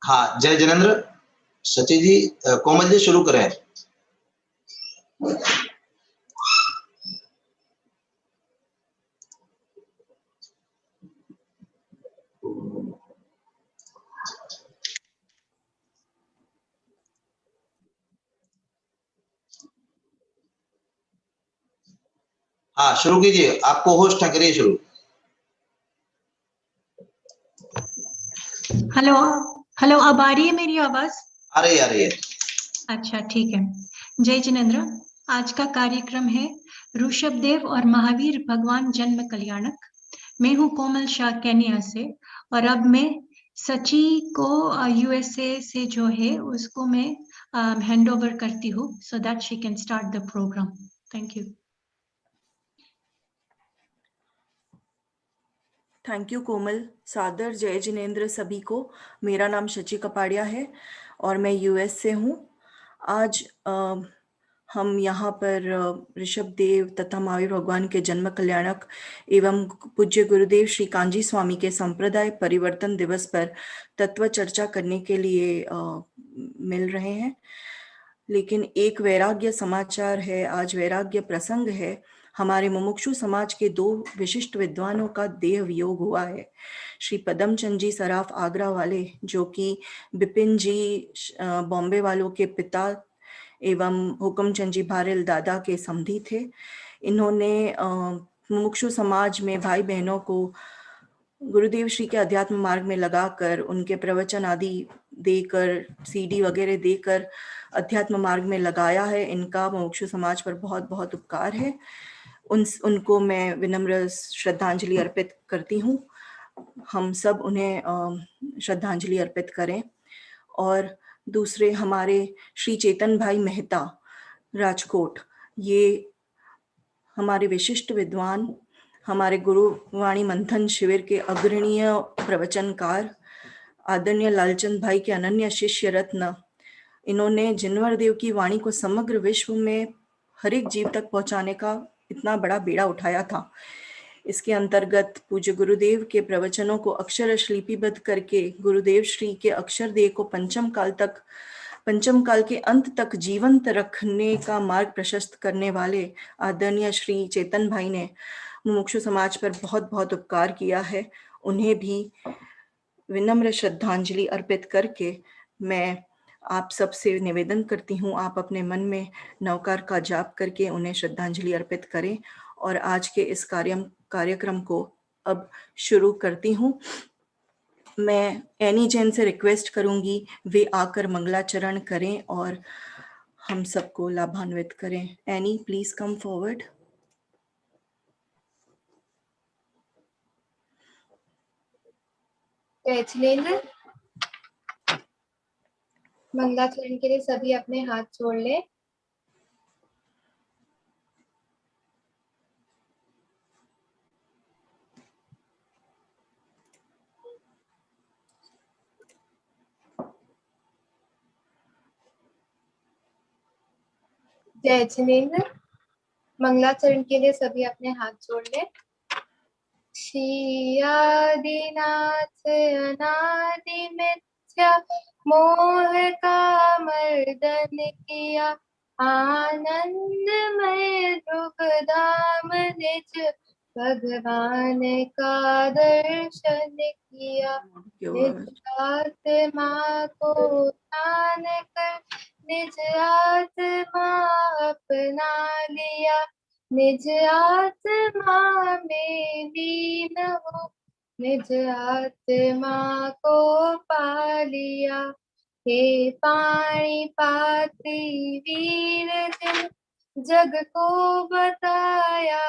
हाँ, जय जिनेंद्र। सची जी, कोमल जी शुरू करें। हाँ, शुरू कीजिए, आपको होस्ट है, करिए शुरू। हेलो हेलो, अब आ रही है मेरी आवाज? आ रही है। अच्छा, ठीक है। जय जिनेंद्र। आज का कार्यक्रम है ऋषभ देव और महावीर भगवान जन्म कल्याणक। मैं हूँ कोमल शाह केन्या से, और अब मैं सची को यूएसए से जो है उसको मैं हैंड ओवर करती हूँ, so that she can start the program. Thank you. Thank you Komal. सादर जय जिनेंद्र सभी को। मेरा नाम शची कपाड़िया है और मैं यूएस से हूँ। आज हम यहाँ पर ऋषभ देव तथा महावीर भगवान के जन्म कल्याणक एवं पूज्य गुरुदेव श्री कांजी स्वामी के संप्रदाय परिवर्तन दिवस पर तत्व चर्चा करने के लिए मिल रहे हैं। लेकिन एक वैराग्य समाचार है, आज वैराग्य प्रसंग है। हमारे मुमुक्षु समाज के दो विशिष्ट विद्वानों का देह वियोग हुआ है। श्री पदमचंद जी सराफ आगरा वाले, जो कि बिपिन जी बॉम्बे वालों के पिता एवं हुक्मचंद जी भारेल दादा के समधी थे। इन्होंने मुमुक्षु समाज में भाई बहनों को गुरुदेव श्री के अध्यात्म मार्ग में लगाकर, उनके प्रवचन आदि देकर, सीडी वगैरह देकर अध्यात्म मार्ग में लगाया है। इनका मुमुक्षु समाज पर बहुत बहुत उपकार है। उनको मैं विनम्र श्रद्धांजलि अर्पित करती हूँ। हम सब उन्हें श्रद्धांजलि अर्पित करें। और दूसरे हमारे श्री चेतन भाई मेहता राजकोट, ये हमारे विशिष्ट विद्वान, हमारे गुरुवाणी मंथन शिविर के अग्रणीय प्रवचनकार, आदरणीय लालचंद भाई के अनन्य शिष्य रत्न। इन्होंने जिनवर देव की वाणी को समग्र विश्व में हर एक जीव तक पहुंचाने का इतना बड़ा बेड़ा उठाया था। इसके अंतर्गत पूज्य गुरुदेव के प्रवचनों को अक्षर लिपिबद्ध करके गुरुदेव श्री के अक्षर देह को पंचम काल के अंत तक जीवंत रखने का मार्ग प्रशस्त करने वाले आदरणीय श्री चेतन भाई ने मुमुक्षु समाज पर बहुत बहुत उपकार किया है। उन्हें भी विनम्र श्रद्धांजलि अर्पित करके मैं आप सबसे निवेदन करती हूँ, आप अपने मन में नवकार का जाप करके उन्हें श्रद्धांजलि अर्पित करें। और आज के इस कार्यक्रम को अब शुरू करती हूँ। मैं एनी जैन से रिक्वेस्ट करूंगी वे आकर मंगलाचरण करें और हम सबको लाभान्वित करें। Any, please come forward. Jinendra, मंगलाचरण के लिए सभी अपने हाथ जोड़ ले। जय जिनेंद्र, मंगलाचरण के लिए सभी अपने हाथ जोड़ ले। श्री आदिनाथ अनादि मिथ्या मोह का मर्दन किया, आनंदमय ध्रुव धाम निज भगवान का दर्शन किया। निज आत्मा को जान कर निज आत्मा अपना लिया, निज आत्मा में लीन हो निज आत्मा को पा लिया। हे पाणी पात्री वीर जिन जग को बताया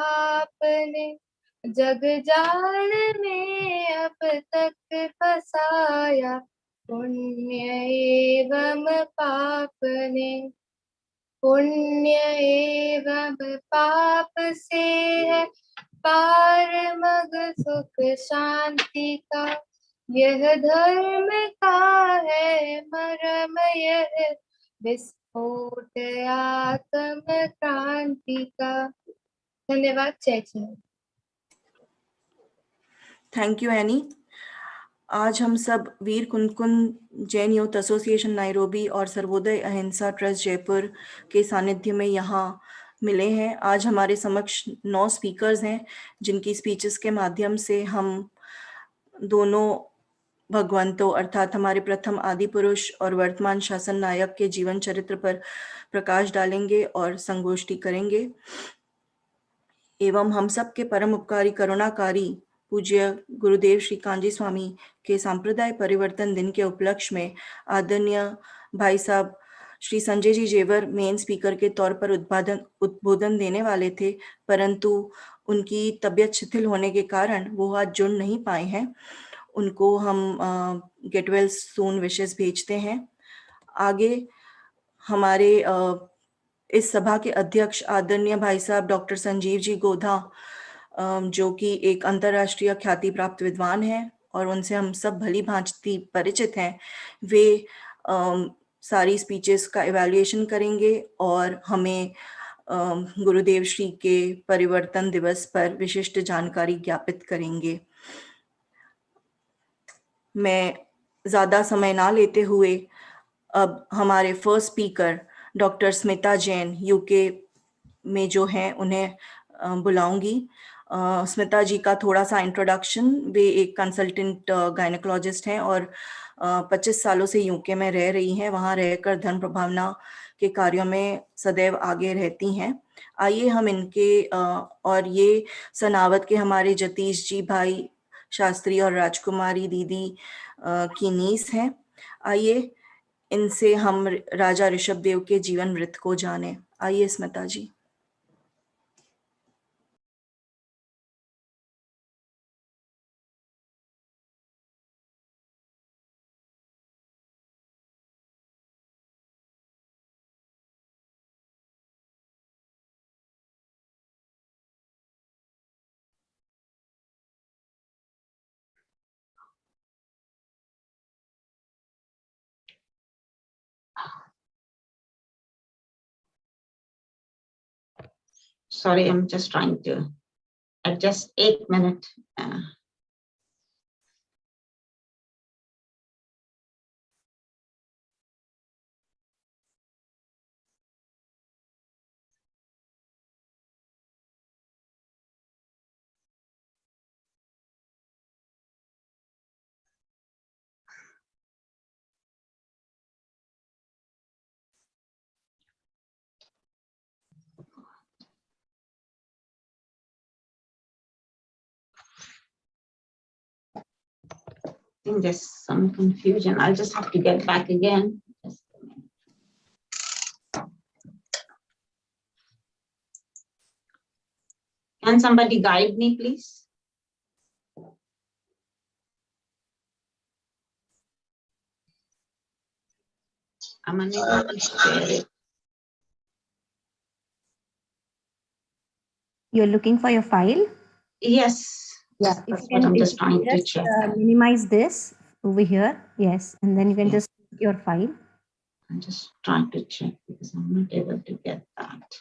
आपने, जग जाल में अब तक फसाया, पुण्य एवं पाप ने। पुण्य एवं पाप से है पार मग सुख शांति का, यह धर्म का है मरम, यह विस्फोट आत्म क्रांति का। धन्यवाद। जय हिंद। Thank you any. आज हम सब वीर कुंदकुन जैन यूथ एसोसिएशन नायरोबी और सर्वोदय अहिंसा ट्रस्ट जयपुर के सानिध्य में यहाँ मिले हैं। आज हमारे समक्ष 9 स्पीकर्स हैं जिनकी स्पीचेस के माध्यम से हम दोनों भगवंतों अर्थात हमारे प्रथम आदि पुरुष और वर्तमान शासन नायक के जीवन चरित्र पर प्रकाश डालेंगे और संगोष्ठी करेंगे। एवं हम सब के परम उपकारी करुणाकारी पूज्य गुरुदेव श्री कांजी स्वामी के सांप्रदाय परिवर्तन दिन के उपलक्ष्य में आदरणीय भाई साहब श्री संजय जी जेवर मेन स्पीकर के तौर पर उद्बोधन देने वाले थे, परंतु उनकी तबीयत शिथिल होने के कारण वो आज जुड़ नहीं पाए हैं। उनको हम गेट वेल सून विशेष भेजते हैं। आगे हमारे इस सभा के अध्यक्ष आदरणीय भाई साहब डॉक्टर संजीव जी गोधा, जो कि एक अंतर्राष्ट्रीय ख्याति प्राप्त विद्वान हैं और उनसे हम सब भली भांति परिचित हैं, वे सारी स्पीचेस का इवैल्यूएशन करेंगे और हमें गुरुदेव श्री के परिवर्तन दिवस पर विशिष्ट जानकारी ज्ञापित करेंगे। मैं ज़्यादा समय ना लेते हुए अब हमारे first speaker doctor Smita Jain UK में जो हैं उन्हें बुलाऊंगी। स्मिता जी का थोड़ा सा इंट्रोडक्शन। वे एक कंसल्टेंट गायनेकोलॉजिस्ट हैं और 25 सालों से यूके में रह रही हैं। वहाँ रहकर धर्म प्रभावना के कार्यों में सदैव आगे रहती हैं। आइए हम इनके और ये सनावत के हमारे जतीश जी भाई शास्त्री और राजकुमारी दीदी की नीस हैं। आइए इनसे हम राजा ऋषभ देव के जीवन वृत्त को जाने। आइए स्मिता जी। Sorry, I'm just trying to adjust 8 minutes. I think there's some confusion. I'll just have to get back again. Just a minute. Can somebody guide me, please? I'm unable to share it. You're looking for your file? Yes. Yeah. That's what I'm just trying to check. Minimize this over here. Yes. And then you can just click your file. I'm just trying to check because I'm not able to get that.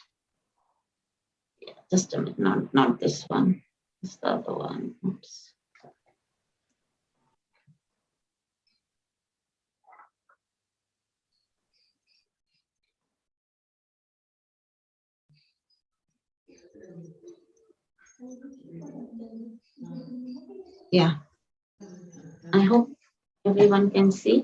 Yeah, just a minute. Not this one. It's the other one. Oops. Yeah. I hope everyone can see.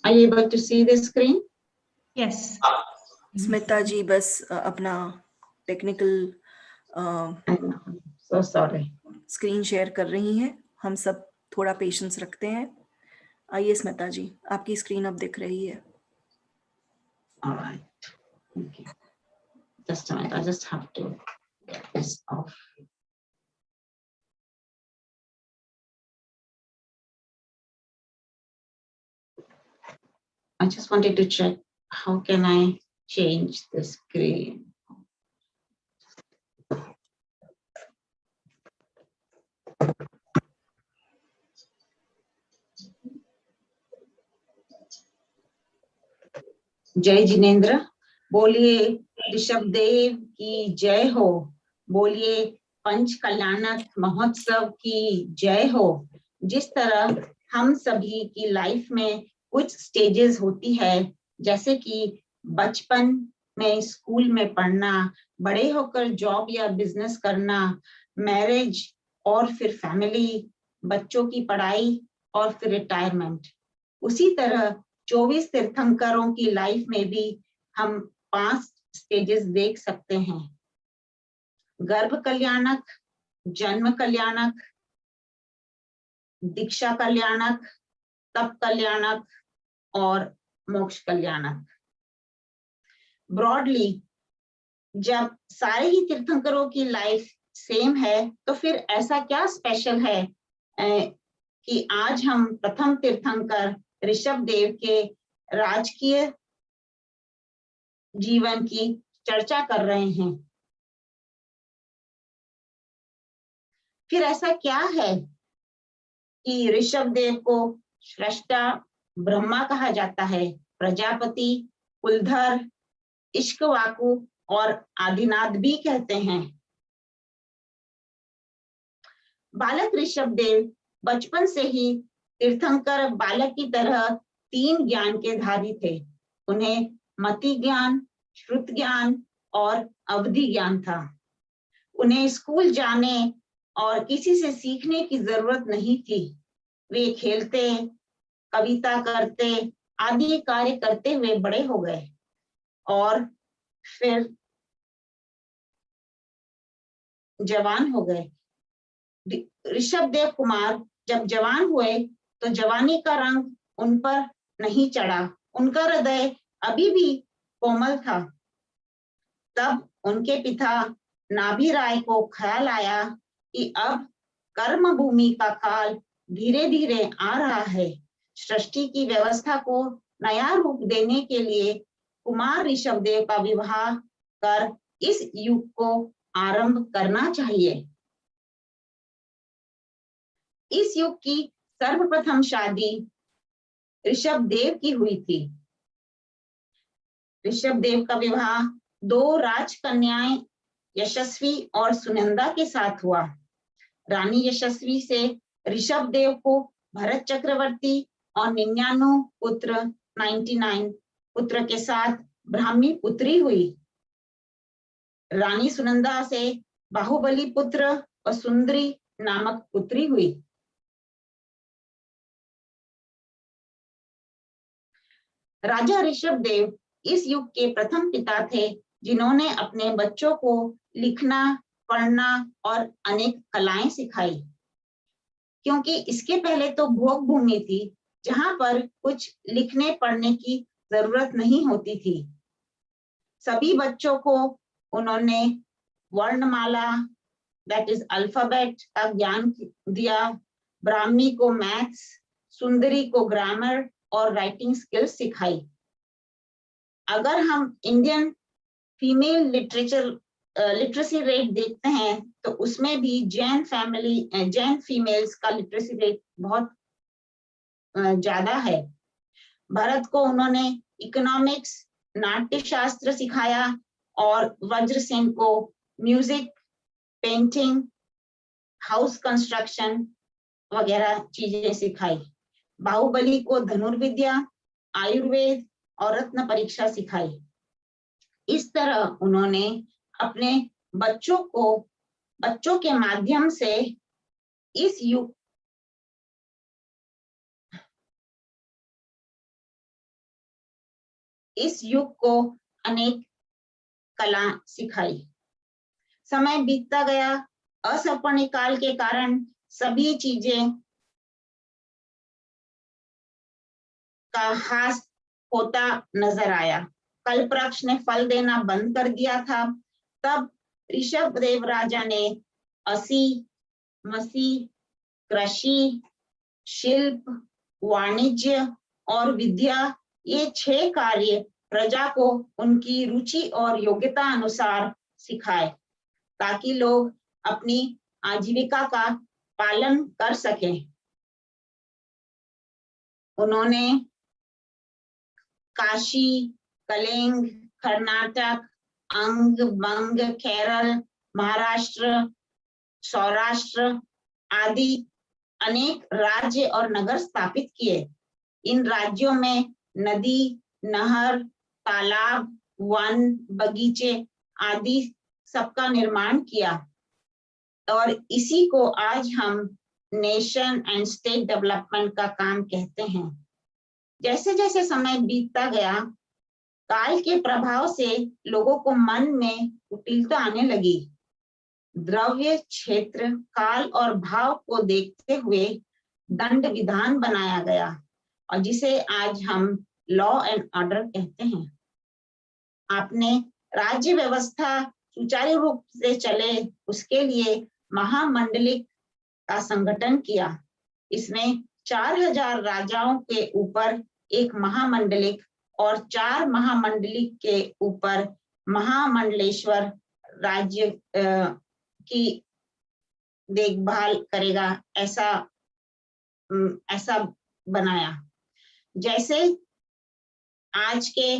Are you able to see the screen? Yes. Smita जी बस अपना technical So sorry. Screen share कर रही हैं। हम सब थोड़ा patience रखते हैं। आइए स्मिता जी, आपकी स्क्रीन अब दिख रही है। All right. Thank you. Just a minute. I just have to get this off. I just wanted to check how can I change the screen. जय जिनेंद्र, बोलिए ऋषभदेव की जय हो। बोलिए पंच कल्याणक महोत्सव की जय हो। जिस तरह हम सभी की लाइफ में कुछ स्टेजेस होती है, जैसे कि बचपन में स्कूल में पढ़ना, बड़े होकर जॉब या बिजनेस करना, मैरिज और फिर फैमिली, बच्चों की पढ़ाई और फिर रिटायरमेंट। उसी तरह 24 तीर्थंकरों की लाइफ में भी हम 5 स्टेजेस देख सकते हैं। गर्भ कल्याणक, जन्म कल्याणक, दीक्षा कल्याणक, तप कल्याणक और मोक्ष कल्याणक। ब्रॉडली जब सारे ही तीर्थंकरों की लाइफ सेम है, तो फिर ऐसा क्या स्पेशल है कि आज हम प्रथम तीर्थंकर ऋषभदेव के राजकीय जीवन की चर्चा कर रहे हैं। फिर ऐसा क्या है कि ऋषभदेव को श्रेष्ठा ब्रह्मा कहा जाता है, प्रजापति, कुलधर, इक्ष्वाकु और आदिनाथ भी कहते हैं। बालक ऋषभदेव बचपन से ही तीर्थंकर बालक की तरह 3 ज्ञान के धारी थे। उन्हें मति ज्ञान, श्रुत ज्ञान और अवधि ज्ञान था। उन्हें स्कूल जाने और किसी से सीखने की जरूरत नहीं थी। वे खेलते, कविता करते आदि कार्य करते हुए बड़े हो गए और फिर जवान हो गए। ऋषभदेव कुमार जब जवान हुए तो जवानी का रंग उन पर नहीं चढ़ा। उनका हृदय अभी भी कोमल था। तब उनके पिता नाभिराय को ख्याल आया कि अब कर्म भूमि का काल धीरे धीरे आ रहा है। सृष्टि की व्यवस्था को नया रूप देने के लिए कुमार ऋषभदेव का विवाह कर इस युग को आरंभ करना चाहिए। इस युग की सर्वप्रथम शादी ऋषभदेव की हुई थी। ऋषभदेव का विवाह 2 राजकन्याएं यशस्वी और सुनंदा के साथ हुआ। रानी यशस्वी से ऋषभदेव को भरत चक्रवर्ती और 99 पुत्र 99 पुत्र के साथ ब्राह्मी पुत्री हुई। रानी सुनंदा से बाहुबली पुत्र और सुंदरी नामक पुत्री हुई। राजा ऋषभदेव इस युग के प्रथम पिता थे, जिन्होंने अपने बच्चों को लिखना, पढ़ना और अनेक कलाएं सिखाई। क्योंकि इसके पहले तो भोग भूमि थी, जहां पर कुछ लिखने पढ़ने की जरूरत नहीं होती थी। सभी बच्चों को उन्होंने वर्णमाला, दैट इज अल्फाबेट का ज्ञान दिया। ब्राह्मी को मैथ्स, सुंदरी को ग्रामर और राइटिंग स्किल्स सिखाई। अगर हम इंडियन फीमेल लिटरेसी रेट देखते हैं, तो उसमें भी जैन फीमेल्स का लिटरेसी रेट बहुत ज्यादा है। भरत को उन्होंने इकोनॉमिक्स, नाट्य शास्त्र सिखाया और वज्रसेन को म्यूजिक, पेंटिंग, हाउस कंस्ट्रक्शन वगैरह चीजें सिखाई। बाहुबली को धनुर्विद्या, आयुर्वेद और रत्न परीक्षा सिखाई। इस तरह उन्होंने अपने बच्चों के माध्यम से इस युग को अनेक कला सिखाई। समय बीतता गया। असर्पणी काल के कारण सभी चीजें का ह्रास होता नजर आया। कल्पवृक्ष ने फल देना बंद कर दिया था। तब ऋषभदेव राजा ने असी, मसी, कृषि, शिल्प, वाणिज्य और विद्या, ये 6 कार्य प्रजा को उनकी रुचि और योग्यता अनुसार सिखाए, ताकि लोग अपनी आजीविका का पालन कर सकें। उन्होंने काशी, कलिंग, कर्नाटक, अंग, बंग, केरल, महाराष्ट्र, सौराष्ट्र आदि अनेक राज्य और नगर स्थापित किए। इन राज्यों में नदी, नहर, तालाब, वन, बगीचे आदि सबका निर्माण किया और इसी को आज हम नेशन एंड स्टेट डेवलपमेंट का काम कहते हैं। जैसे जैसे समय बीतता गया, काल के प्रभाव से लोगों को मन में कुटिलता आने लगी। द्रव्य, क्षेत्र, काल और भाव को देखते हुए दंड विधान बनाया गया और जिसे आज हम लॉ एंड ऑर्डर कहते हैं। आपने राज्य व्यवस्था सुचारू रूप से चले उसके लिए महामंडलिक का संगठन किया। इसमें 4000 राजाओं के ऊपर एक महामंडलिक और 4 महामंडलिक के ऊपर महामंडलेश्वर राज्य की देखभाल करेगा, ऐसा बनाया। जैसे आज के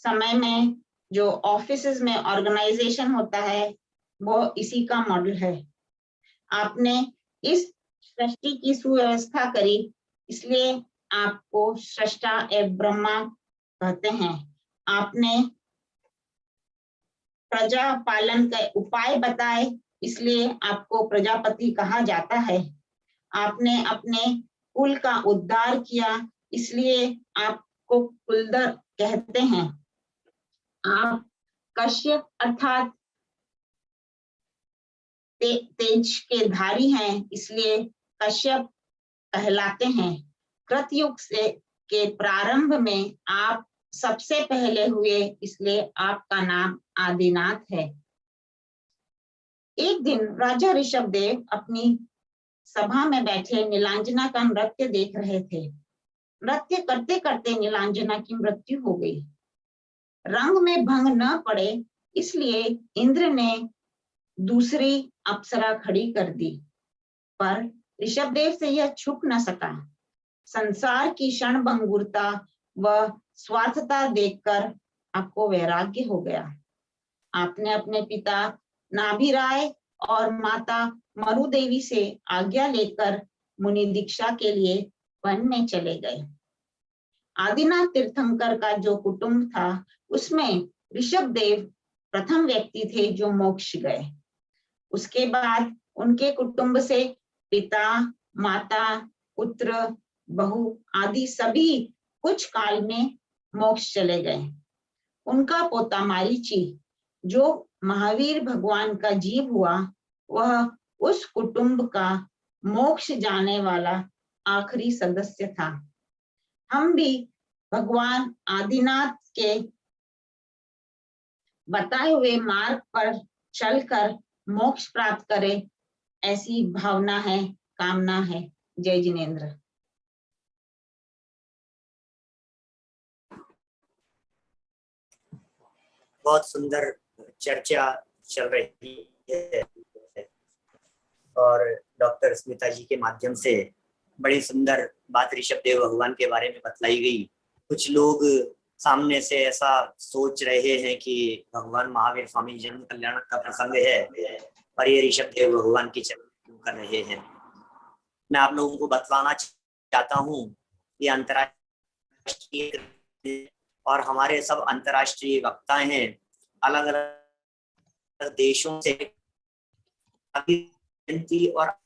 समय में जो ऑफिसेज में ऑर्गेनाइजेशन होता है वो इसी का मॉडल है। आपने इस सृष्टि की सुव्यवस्था करी, इसलिए आपको सृष्टा एवं ब्रह्मा कहते हैं। आपने प्रजा पालन के उपाय बताए, इसलिए आपको प्रजापति कहा जाता है। आपने अपने कुल का उद्धार किया, इसलिए आपको कुलधर कहते हैं। आप कश्यप अर्थात तेज के धारी हैं, इसलिए कश्यप कहलाते हैं। कृतयुग के प्रारंभ में आप सबसे पहले हुए, इसलिए आपका नाम आदिनाथ है। एक दिन राजा ऋषभदेव अपनी सभा में बैठे नीलांजना का नृत्य देख रहे थे। नृत्य करते करते नीलांजना की मृत्यु हो गई। रंग में भंग न पड़े, इसलिए इंद्र ने दूसरी अप्सरा खड़ी कर दी, पर ऋषभदेव से यह छुप न सका। संसार की क्षणभंगुरता व स्वार्थता देखकर आपको वैराग्य हो गया। आपने अपने पिता नाभिराय और माता मरुदेवी से आज्ञा लेकर मुनि दीक्षा के लिए वन में चले गए। आदिनाथ तीर्थंकर का जो कुटुंब था, उसमें ऋषभदेव प्रथम व्यक्ति थे जो मोक्ष गए। उसके बाद उनके कुटुंब से पिता, माता, पुत्र, बहू आदि सभी कुछ काल में मोक्ष चले गए। उनका पोता मारीची, जो महावीर भगवान का जीव हुआ, वह उस कुटुंब का मोक्ष जाने वाला आखिरी सदस्य था। हम भी भगवान आदिनाथ के बताए हुए मार्ग पर चलकर मोक्ष प्राप्त करें, ऐसी भावना है, कामना है। जय जिनेंद्र। बहुत सुंदर चर्चा चल रही है और डॉक्टर स्मिता जी के माध्यम से बड़ी सुंदर बात ऋषभदेव भगवान के बारे में बतलाई गई। कुछ लोग सामने से ऐसा सोच रहे हैं कि भगवान महावीर स्वामी जन्म कल्याणक का प्रसंग है और ये ऋषभदेव भगवान की चर्चा क्यों कर रहे हैं। मैं आप लोगों को बतलाना चाहता हूँ ये अंतर्राष्ट्रीय और हमारे सब अंतर्राष्ट्रीय वक्ता हैं, अलग अलग देशों से और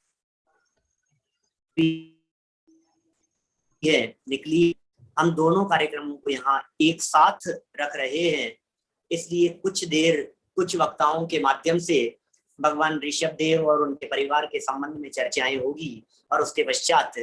निकली। हम दोनों कार्यक्रमों को यहाँ एक साथ रख रहे हैं, इसलिए कुछ देर कुछ वक्ताओं के माध्यम से भगवान ऋषभदेव और उनके परिवार के संबंध में चर्चाएं होगी और उसके पश्चात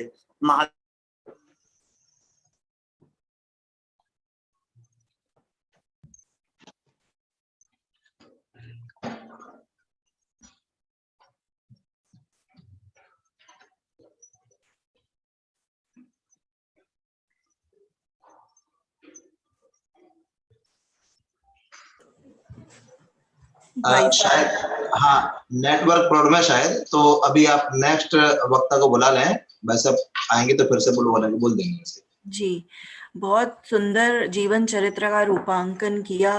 शायद हाँ नेटवर्क प्रॉब्लम है शायद, तो अभी आप नेक्स्ट वक्ता को बुला लें। वैसे आएंगे तो फिर से बोल देंगे। जी, बहुत सुंदर जीवन चरित्र का रूपांकन किया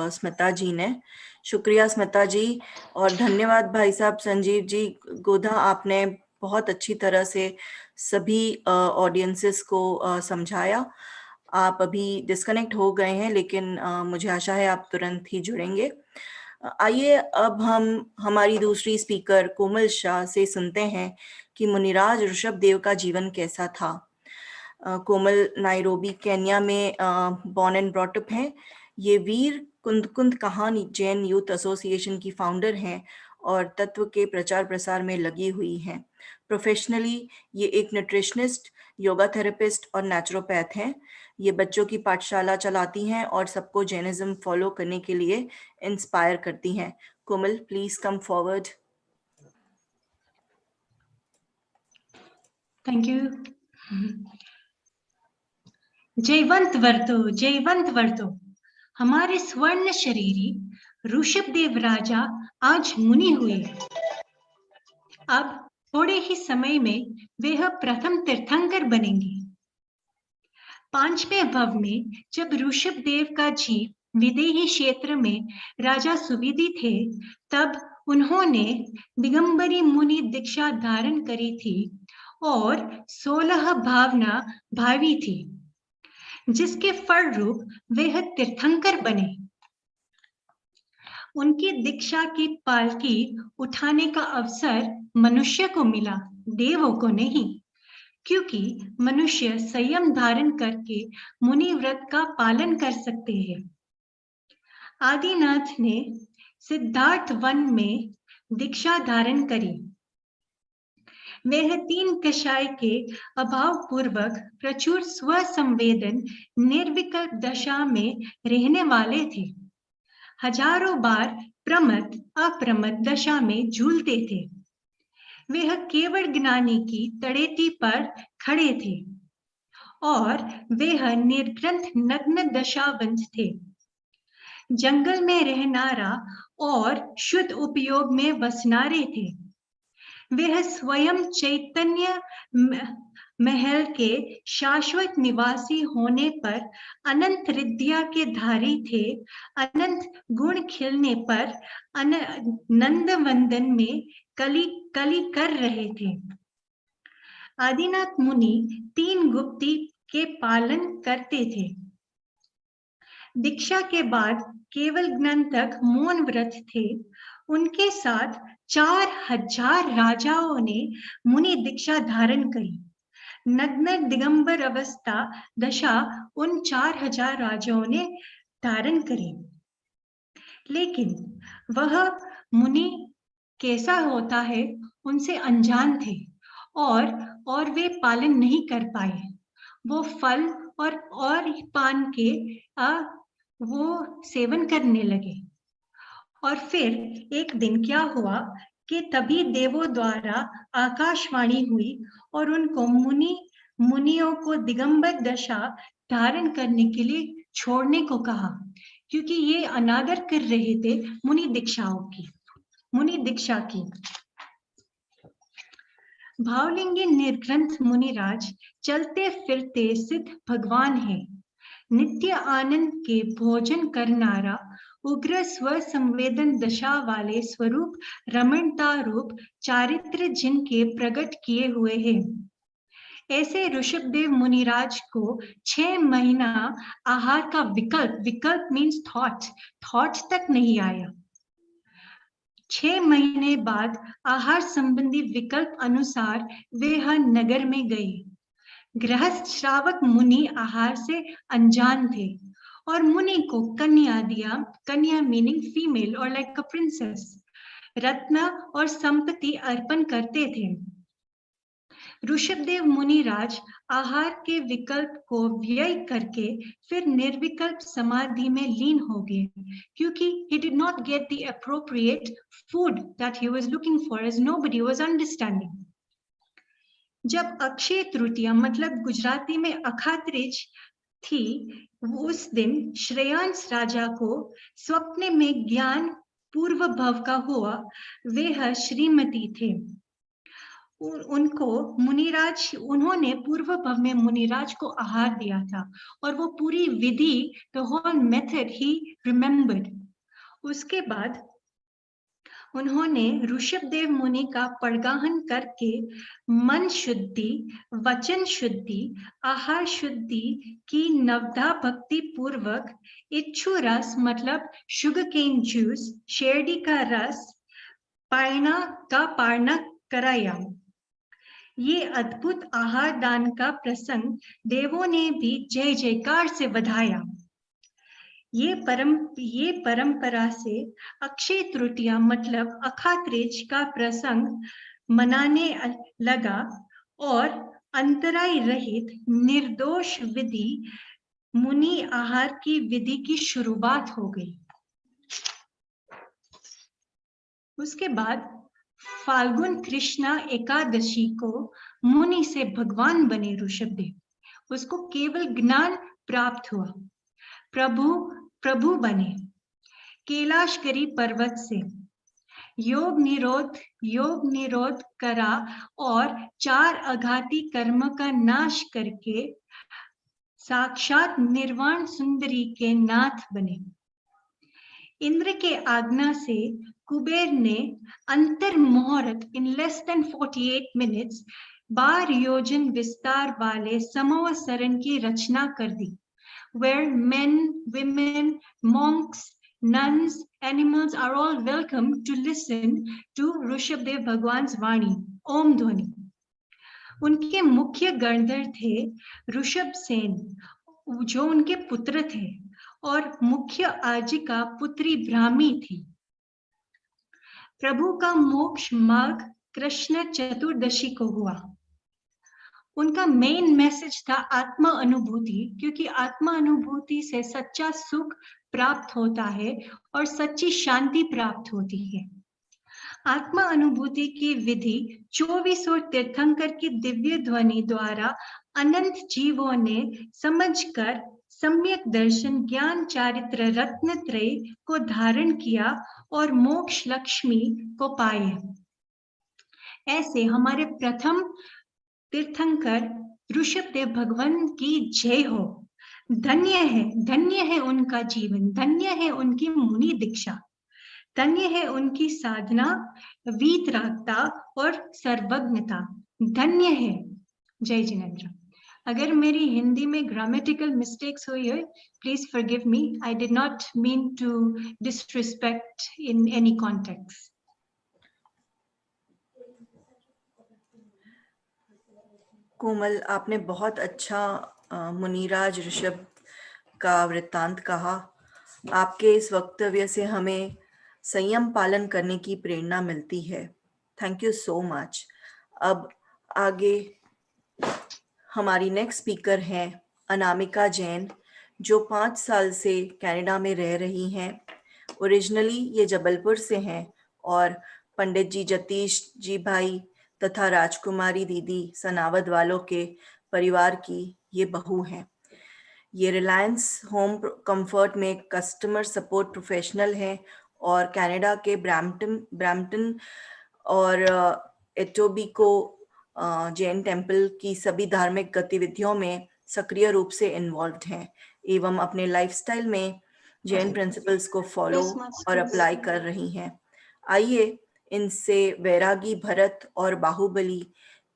स्मिता जी ने। शुक्रिया स्मिता जी, और धन्यवाद भाई साहब संजीव जी। गोधा, आपने बहुत अच्छी तरह से सभी ऑडियंसेस को समझाया। आप अभी डिस्कनेक्ट हो गए हैं, लेकिन मुझे आशा है आप तुरंत ही जुड़ेंगे। आइए अब हम हमारी दूसरी स्पीकर कोमल शाह से सुनते हैं कि मुनिराज ऋषभदेव का जीवन कैसा था। कोमल नायरोबी केन्या में बॉर्न एंड ब्रॉट अप हैं। ये वीर कुंद कहानी जैन यूथ एसोसिएशन की फाउंडर हैं और तत्व के प्रचार प्रसार में लगी हुई हैं। प्रोफेशनली ये एक न्यूट्रिशनिस्ट, योगा थेरेपिस्ट और नेचुरोपैथ हैं। ये बच्चों की पाठशाला चलाती हैं और सबको जैनिज्म फॉलो करने के लिए इंस्पायर करती हैं। Komal, please come forward. Thank you. जयवंत वर्तो हमारे स्वर्ण शरीरी ऋषभदेव राजा आज मुनि हुए। अब थोड़े ही समय में वे प्रथम तीर्थंकर बनेंगे। 5वें भव में जब ऋषभदेव का जीव विदेही क्षेत्र में राजा सुविधि थे, तब उन्होंने दिगंबरी मुनि दीक्षा धारण करी थी और 16 भावना भावी थी, जिसके फल रूप वे तीर्थंकर बने। उनकी दीक्षा की पालकी उठाने का अवसर मनुष्य को मिला, देवों को नहीं, क्योंकि मनुष्य संयम धारण करके मुनि व्रत का पालन कर सकते हैं। आदिनाथ ने सिद्धार्थ वन में दीक्षा धारण करी। वह 3 कषाय के अभाव पूर्वक प्रचुर स्वसंवेदन निर्विकल्प दशा में रहने वाले थे। हजारों बार प्रमत्त अप्रमत्त दशा में झूलते थे। वह केवल ज्ञानी की तड़ेती पर खड़े थे और वह निर्ग्रंथ नग्न दशावंत थे। जंगल में रहनारा और शुद्ध उपयोग में वसनारे थे। वह स्वयं चैतन्य महल के शाश्वत निवासी होने पर अनंत रिद्धिया के धारी थे। अनंत गुण खिलने पर नंद वंदन में कली कर रहे थे। आदिनाथ मुनि 3 गुप्ती के पालन करते थे। दीक्षा के बाद केवल ज्ञान तक मौन व्रत थे। उनके साथ 4000 राजाओं ने मुनि दीक्षा धारण करी। नग्न दिगंबर अवस्था दशा उन 4000 राजाओं ने धारण करी। लेकिन वह मुनि कैसा होता है उनसे अनजान थे और वे पालन नहीं कर पाए। वो फल और पान के वो सेवन करने लगे। और फिर एक दिन क्या हुआ कि तभी देवों द्वारा आकाशवाणी हुई और उनको मुनियों को दिगंबर दशा धारण करने के लिए छोड़ने को कहा, क्योंकि ये अनादर कर रहे थे मुनि दीक्षा की। भावलिंगी निर्ग्रंथ मुनिराज चलते फिरते सिद्ध भगवान है। नित्य आनंद के भोजन करनारा उग्र स्व संवेदन दशा वाले स्वरूप रमणता रूप चारित्र जिनके प्रकट किए हुए हैं। ऐसे ऋषभदेव मुनिराज को 6 महीना आहार का विकल्प मीन्स थॉट तक नहीं आया। 6 महीने बाद आहार संबंधी विकल्प अनुसार वे नगर में गए। गृहस्थ श्रावक मुनि आहार से अनजान थे और मुनि को कन्या दिया। कन्या मीनिंग फीमेल और लाइक अ प्रिंसेस, रत्न और संपत्ति अर्पण करते थे। ऋषभदेव मुनिराज आहार के विकल्प को व्यय करके फिर निर्विकल्प समाधि में लीन हो गए, क्योंकि he did not get the appropriate food that he was looking for, as nobody was understanding. जब अक्षय तृतीया मतलब गुजराती में अखात्रिज थी, उस दिन श्रेयांस राजा को स्वप्न में ज्ञान पूर्व भव का हुआ। वे श्रीमती थे उनको मुनिराज, उन्होंने पूर्व भव में मुनिराज को आहार दिया था और वो पूरी विधि, the whole method he remembered. उसके बाद उन्होंने ऋषभदेव मुनि का पड़गाहन करके मन शुद्धि, वचन शुद्धि, आहार शुद्धि की नवधा भक्ति पूर्वक इच्छु रस मतलब शुगर केन जूस, शेरडी का रस पारना कराया। ये अद्भुत आहार दान का प्रसंग देवों ने भी जय जयकार से बधाया। ये परंपरा से अक्षय तृतीया मतलब अखात्रिज का प्रसंग मनाने लगा और अंतराय रहित निर्दोष विधि मुनि आहार की विधि की शुरुआत हो गई। उसके बाद फाल्गुन कृष्णा एकादशी को मुनि से भगवान बने ऋषभदेव। उसको केवल ज्ञान प्राप्त हुआ, प्रभु बने। कैलाशगिरी पर्वत से योग निरोध करा और 4 अघाती कर्म का नाश करके साक्षात निर्वाण सुंदरी के नाथ बने। इंद्र के आज्ञा से कुबेर ने अंतर मुहूर्त इन लेस देन 48 मिनट्स 12 योजन विस्तार वाले समवसरण की रचना कर दी, where men, women, monks, nuns, animals are all welcome to listen to Rishabhdev भगवान्स वाणी, ओम ध्वनि। उनके मुख्य गणधर थे ऋषभसेन, जो उनके पुत्र थे, और मुख्य आजिका पुत्री ब्राह्मी थी। प्रभु का मोक्ष मार्ग कृष्ण चतुर्दशी को हुआ। उनका मेन मैसेज था आत्मा अनुभूति, क्योंकि आत्मा अनुभूति से सच्चा सुख प्राप्त होता है और सच्ची शांति प्राप्त होती है। आत्मा अनुभूति की विधि 24 तीर्थंकर की दिव्य ध्वनि द्वारा अनंत जीवों ने समझकर सम्यक दर्शन ज्ञान चारित्र रत्न त्रय को धारण किया और मोक्ष लक्ष्मी को पाए। ऐसे हमारे प्रथम तीर्थंकर ऋषभदेव भगवान की जय हो। धन्य है उनका जीवन, धन्य है उनकी मुनि दीक्षा, धन्य है उनकी साधना, वीतरागता और सर्वज्ञता, धन्य है। जय जिनेंद्र। अगर मेरी हिंदी में ग्रामेटिकल मिस्टेक्स हुई है, please forgive me. I did not mean to disrespect in any context. Komal, आपने बहुत अच्छा मुनिराज ऋषभ का वृत्तांत कहा। आपके इस वक्तव्य से हमें संयम पालन करने की प्रेरणा मिलती है। Thank you so much. अब आगे हमारी नेक्स्ट स्पीकर हैं अनामिका जैन, जो 5 साल से कनाडा में रह रही हैं। ओरिजिनली ये जबलपुर से हैं और पंडित जी जतीश जी भाई तथा राजकुमारी दीदी सनावद वालों के परिवार की ये बहू हैं। ये रिलायंस होम कंफर्ट में कस्टमर सपोर्ट प्रोफेशनल हैं और कनाडा के ब्रैम्पटन और एटोबिको जैन टेम्पल की सभी धार्मिक गतिविधियों में सक्रिय रूप से इन्वॉल्व्ड हैं एवं अपने लाइफस्टाइल में जैन प्रिंसिपल्स को फॉलो और अप्लाई कर रही हैं। आइए इनसे वैरागी भरत और बाहुबली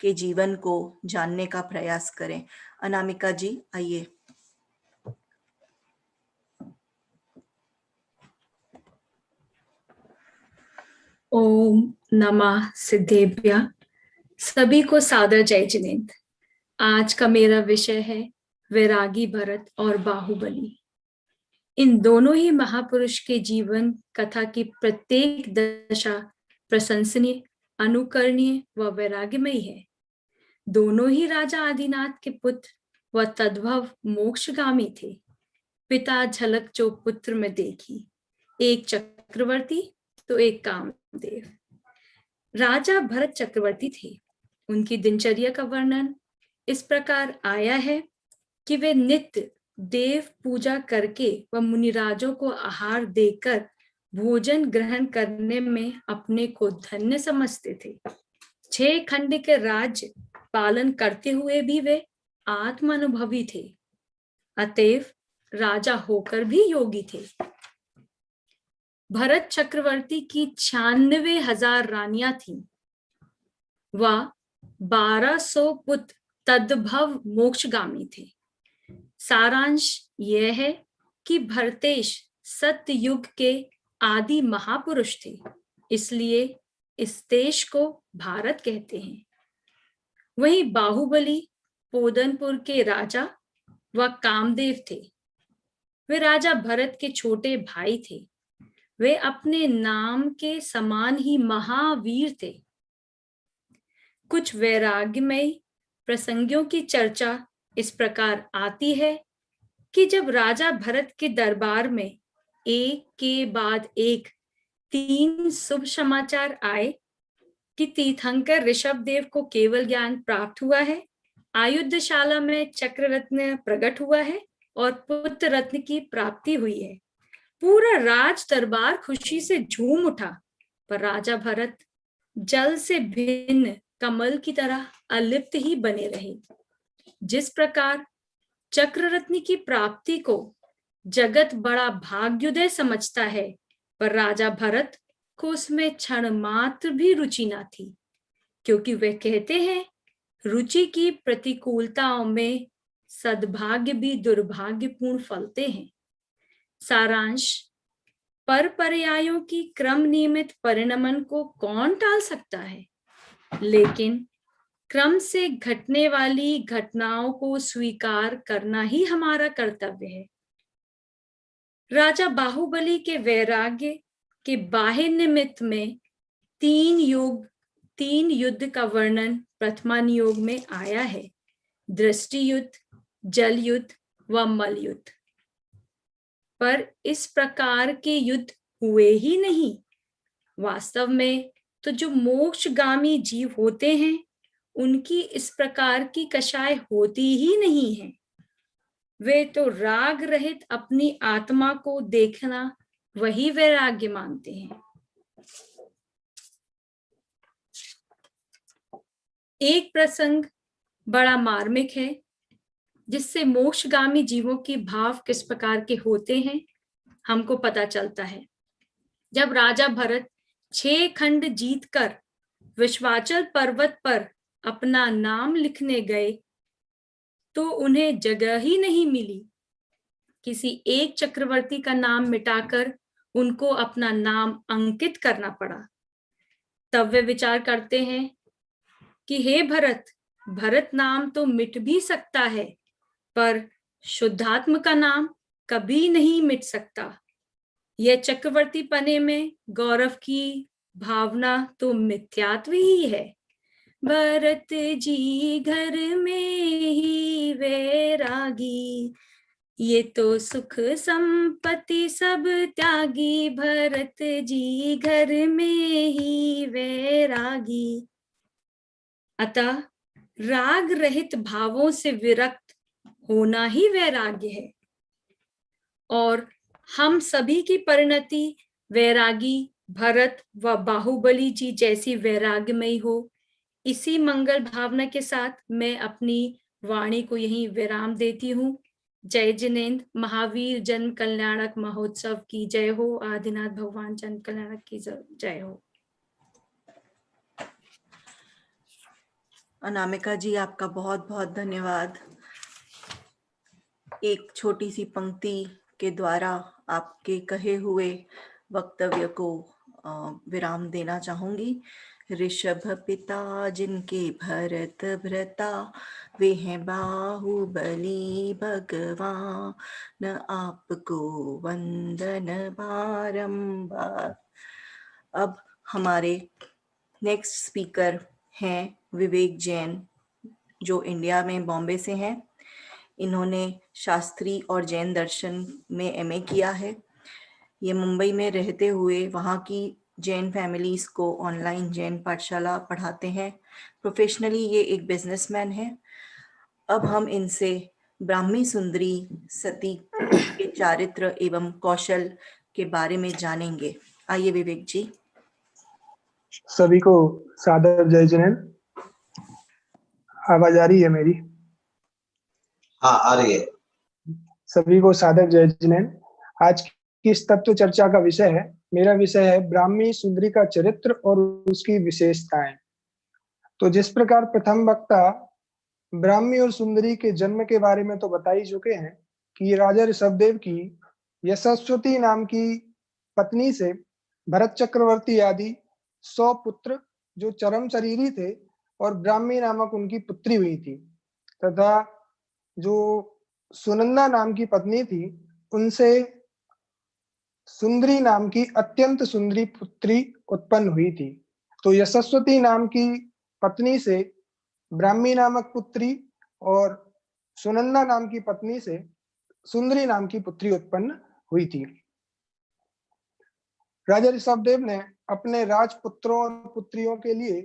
के जीवन को जानने का प्रयास करें। अनामिका जी, आइए। ओम नमः सिद्धेभ्य। सभी को सादर जय जिनेंद्र। आज का मेरा विषय है वैरागी भरत और बाहुबली। इन दोनों ही महापुरुष के जीवन कथा की प्रत्येक दशा प्रशंसनीय, अनुकरणीय व वैराग्यमयी है। दोनों ही राजा आदिनाथ के पुत्र व तद्भव मोक्षगामी थे। पिता झलक जो पुत्र में देखी, एक चक्रवर्ती तो एक कामदेव। राजा भरत चक्रवर्ती थे। उनकी दिनचर्या का वर्णन इस प्रकार आया है कि वे नित्य देव पूजा करके व मुनिराजों को आहार देकर भोजन ग्रहण करने में अपने को धन्य समझते थे। 6 खंड के राज्य पालन करते हुए भी वे आत्मानुभवी थे, अतएव राजा होकर भी योगी थे। भरत चक्रवर्ती की 96,000 रानियां थीं। वह 1200 पुत्र तद्भव मोक्षगामी थे। सारांश यह है कि भरतेश सत्ययुग के आदि महापुरुष थे, इसलिए इस देश को भारत कहते हैं। वहीं बाहुबली पोदनपुर के राजा व कामदेव थे। वे राजा भरत के छोटे भाई थे। वे अपने नाम के समान ही महावीर थे। कुछ वैराग्यमय प्रसंगों की चर्चा इस प्रकार आती है कि जब राजा भरत के दरबार में एक के बाद एक 3 शुभ समाचार आए कि तीर्थंकर ऋषभदेव को केवल ज्ञान प्राप्त हुआ है, आयुधशाला में चक्र रत्न प्रकट हुआ है और पुत्र रत्न की प्राप्ति हुई है, पूरा राज दरबार खुशी से झूम उठा। पर राजा भरत जल से भिन्न कमल की तरह अलिप्त ही बने रहे। जिस प्रकार चक्र रत्न की प्राप्ति को जगत बड़ा भाग्योदय समझता है, पर राजा भरत को उसमें क्षण मात्र भी रुचि ना थी, क्योंकि वे कहते हैं रुचि की प्रतिकूलताओं में सद्भाग्य भी दुर्भाग्यपूर्ण फलते हैं। सारांश, पर पर्यायों की क्रम नियमित परिणमन को कौन टाल सकता है, लेकिन क्रम से घटने वाली घटनाओं को स्वीकार करना ही हमारा कर्तव्य है। राजा बाहुबली के वैराग्य के बाह्य निमित्त में 3 युद्ध का वर्णन प्रथमानुयोग में आया है, दृष्टि युद्ध, जल युद्ध व मल युद्ध। पर इस प्रकार के युद्ध हुए ही नहीं। वास्तव में तो जो मोक्षगामी जीव होते हैं उनकी इस प्रकार की कषाय होती ही नहीं है। वे तो राग रहित अपनी आत्मा को देखना वही वैराग्य मानते हैं। एक प्रसंग बड़ा मार्मिक है जिससे मोक्षगामी जीवों के भाव किस प्रकार के होते हैं हमको पता चलता है। जब राजा भरत 6 खंड जीतकर विश्वाचल पर्वत पर अपना नाम लिखने गए तो उन्हें जगह ही नहीं मिली। किसी एक चक्रवर्ती का नाम मिटाकर उनको अपना नाम अंकित करना पड़ा। तब वे विचार करते हैं कि हे भरत, भरत नाम तो मिट भी सकता है, पर शुद्धात्म का नाम कभी नहीं मिट सकता। यह चक्रवर्ती पने में गौरव की भावना तो मिथ्यात्व ही है। भरत जी घर में ही वैरागी, ये तो सुख संपत्ति सब त्यागी। भरत जी घर में ही वैरागी। अतः राग रहित भावों से विरक्त होना ही वैराग्य है, और हम सभी की परिणति वैरागी भरत व बाहुबली जी जैसी वैराग्यमयी हो। इसी मंगल भावना के साथ मैं अपनी वाणी को यहीं विराम देती हूँ। जय जिनेंद्र। महावीर जन्म कल्याणक महोत्सव की जय हो। आदिनाथ भगवान जन्म कल्याणक की जय हो। अनामिका जी, आपका बहुत बहुत धन्यवाद। एक छोटी सी पंक्ति के द्वारा आपके कहे हुए वक्तव्य को विराम देना चाहूंगी। ऋषभ पिता जिनके भरत भ्रता, वे हैं बाहुबली भगवान, आपको वंदन बारंबार। अब हमारे नेक्स्ट स्पीकर हैं विवेक जैन, जो इंडिया में बॉम्बे से हैं। इन्होंने शास्त्री और जैन दर्शन में एमए किया है। ये मुंबई में रहते हुए वहाँ की जैन फैमिलीज को ऑनलाइन जैन पाठशाला पढ़ाते हैं। प्रोफेशनली ये एक बिजनेसमैन है। अब हम इनसे ब्राह्मी सुंदरी सती के चारित्र एवं कौशल के बारे में जानेंगे। आइए विवेक जी। सभी को सादर जय जिनेंद्र। आवाज आ रही है मेरी? हाँ, आ रही है। सभी को सादर जय जिनेंद्र। आज की इस तत्व चर्चा का विषय है, मेरा विषय है ब्राह्मी सुंदरी का चरित्र और उसकी विशेषताएं। तो जिस प्रकार प्रथम वक्ता ब्राह्मी और सुंदरी के जन्म के बारे में तो बता ही चुके हैं कि ये राजा ऋषभदेव की यशस्वती नाम की पत्नी से भरत चक्रवर्ती आदि 100 पुत्र जो चरम शरीरी थे और ब्राह्मी नामक उनकी पुत्री हुई थी, तथा जो सुनंदा नाम की पत्नी थी उनसे सुंदरी नाम की अत्यंत सुंदरी पुत्री उत्पन्न हुई थी। तो यशस्वती नाम की पत्नी से ब्राह्मी नामक पुत्री और सुनंदा नाम की पत्नी से सुंदरी नाम की पुत्री उत्पन्न हुई थी। राजा ऋषभदेव ने अपने राजपुत्रों और पुत्रियों के लिए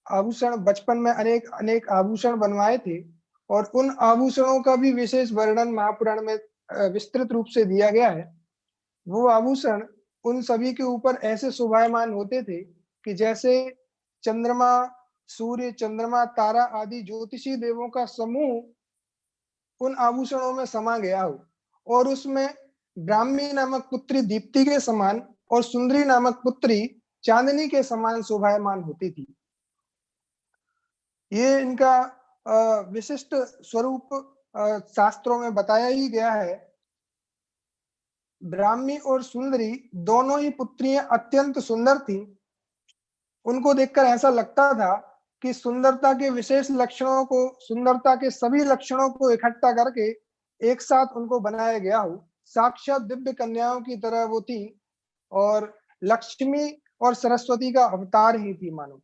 आभूषण बचपन में अनेक आभूषण बनवाए थे और उन आभूषणों का भी विशेष वर्णन महापुराण में विस्तृत रूप से दिया गया है। वो आभूषण उन सभी के ऊपर ऐसे शोभायमान होते थे कि जैसे चंद्रमा, सूर्य, चंद्रमा, तारा आदि ज्योतिषी देवों का समूह उन आभूषणों में समा गया हो, और उसमें ब्राह्मी नामक पुत्री दीप्ति के समान और सुंदरी नामक पुत्री चांदनी के समान शोभायमान होती थी। ये इनका विशिष्ट स्वरूप शास्त्रों में बताया ही गया है। ब्राह्मी और सुंदरी दोनों ही पुत्रियां अत्यंत सुंदर थीं। उनको देखकर ऐसा लगता था कि सुंदरता के विशेष लक्षणों को, सुंदरता के सभी लक्षणों को इकट्ठा करके एक साथ उनको बनाया गया हो। साक्षात दिव्य कन्याओं की तरह वो थी और लक्ष्मी और सरस्वती का अवतार ही थी मानो।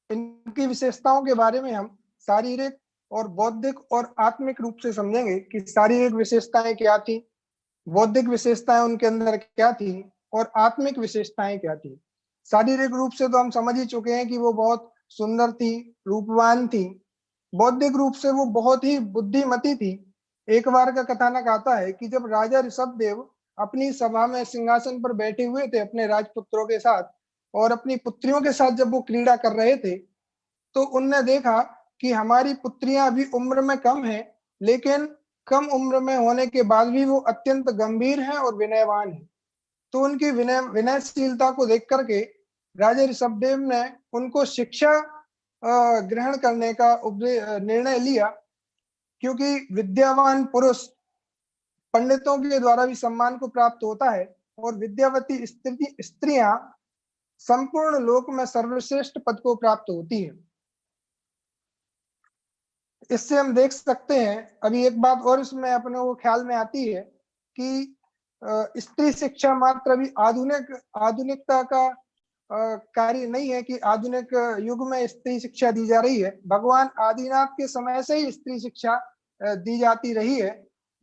इनकी विशेषताओं के बारे में हम शारीरिक और बौद्धिक और आत्मिक रूप से समझेंगे कि शारीरिक विशेषताएं क्या थी, बौद्धिक विशेषताएं उनके अंदर क्या थी और आत्मिक विशेषताएं क्या थी। शारीरिक रूप से तो हम समझ ही चुके हैं कि वो बहुत सुंदर थी, रूपवान थी। बौद्धिक रूप से वो बहुत ही बुद्धिमती थी। एक बार का कथानक आता है कि जब राजा ऋषभदेव अपनी सभा में सिंहासन पर बैठे हुए थे अपने राजपुत्रों के साथ और अपनी पुत्रियों के साथ जब वो क्रीड़ा कर रहे थे, तो उनने देखा कि हमारी पुत्रियां अभी उम्र में कम हैं, लेकिन कम उम्र में होने के बाद भी वो अत्यंत गंभीर हैं और विनयवान हैं। तो उनकी विनयशीलता को देख करके राजा ऋषभदेव ने उनको शिक्षा ग्रहण करने का निर्णय लिया, क्योंकि विद्यावान पुरुष पंडितों के द्वारा भी सम्मान को प्राप्त होता है और विद्यावती स्त्रियां संपूर्ण लोक में सर्वश्रेष्ठ पद को प्राप्त होती है। इससे हम देख सकते हैं, अभी एक बात और इसमें अपने को ख्याल में आती है कि स्त्री शिक्षा मात्र अभी आधुनिकता का कार्य नहीं है कि आधुनिक युग में स्त्री शिक्षा दी जा रही है। भगवान आदिनाथ के समय से ही स्त्री शिक्षा दी जाती रही है।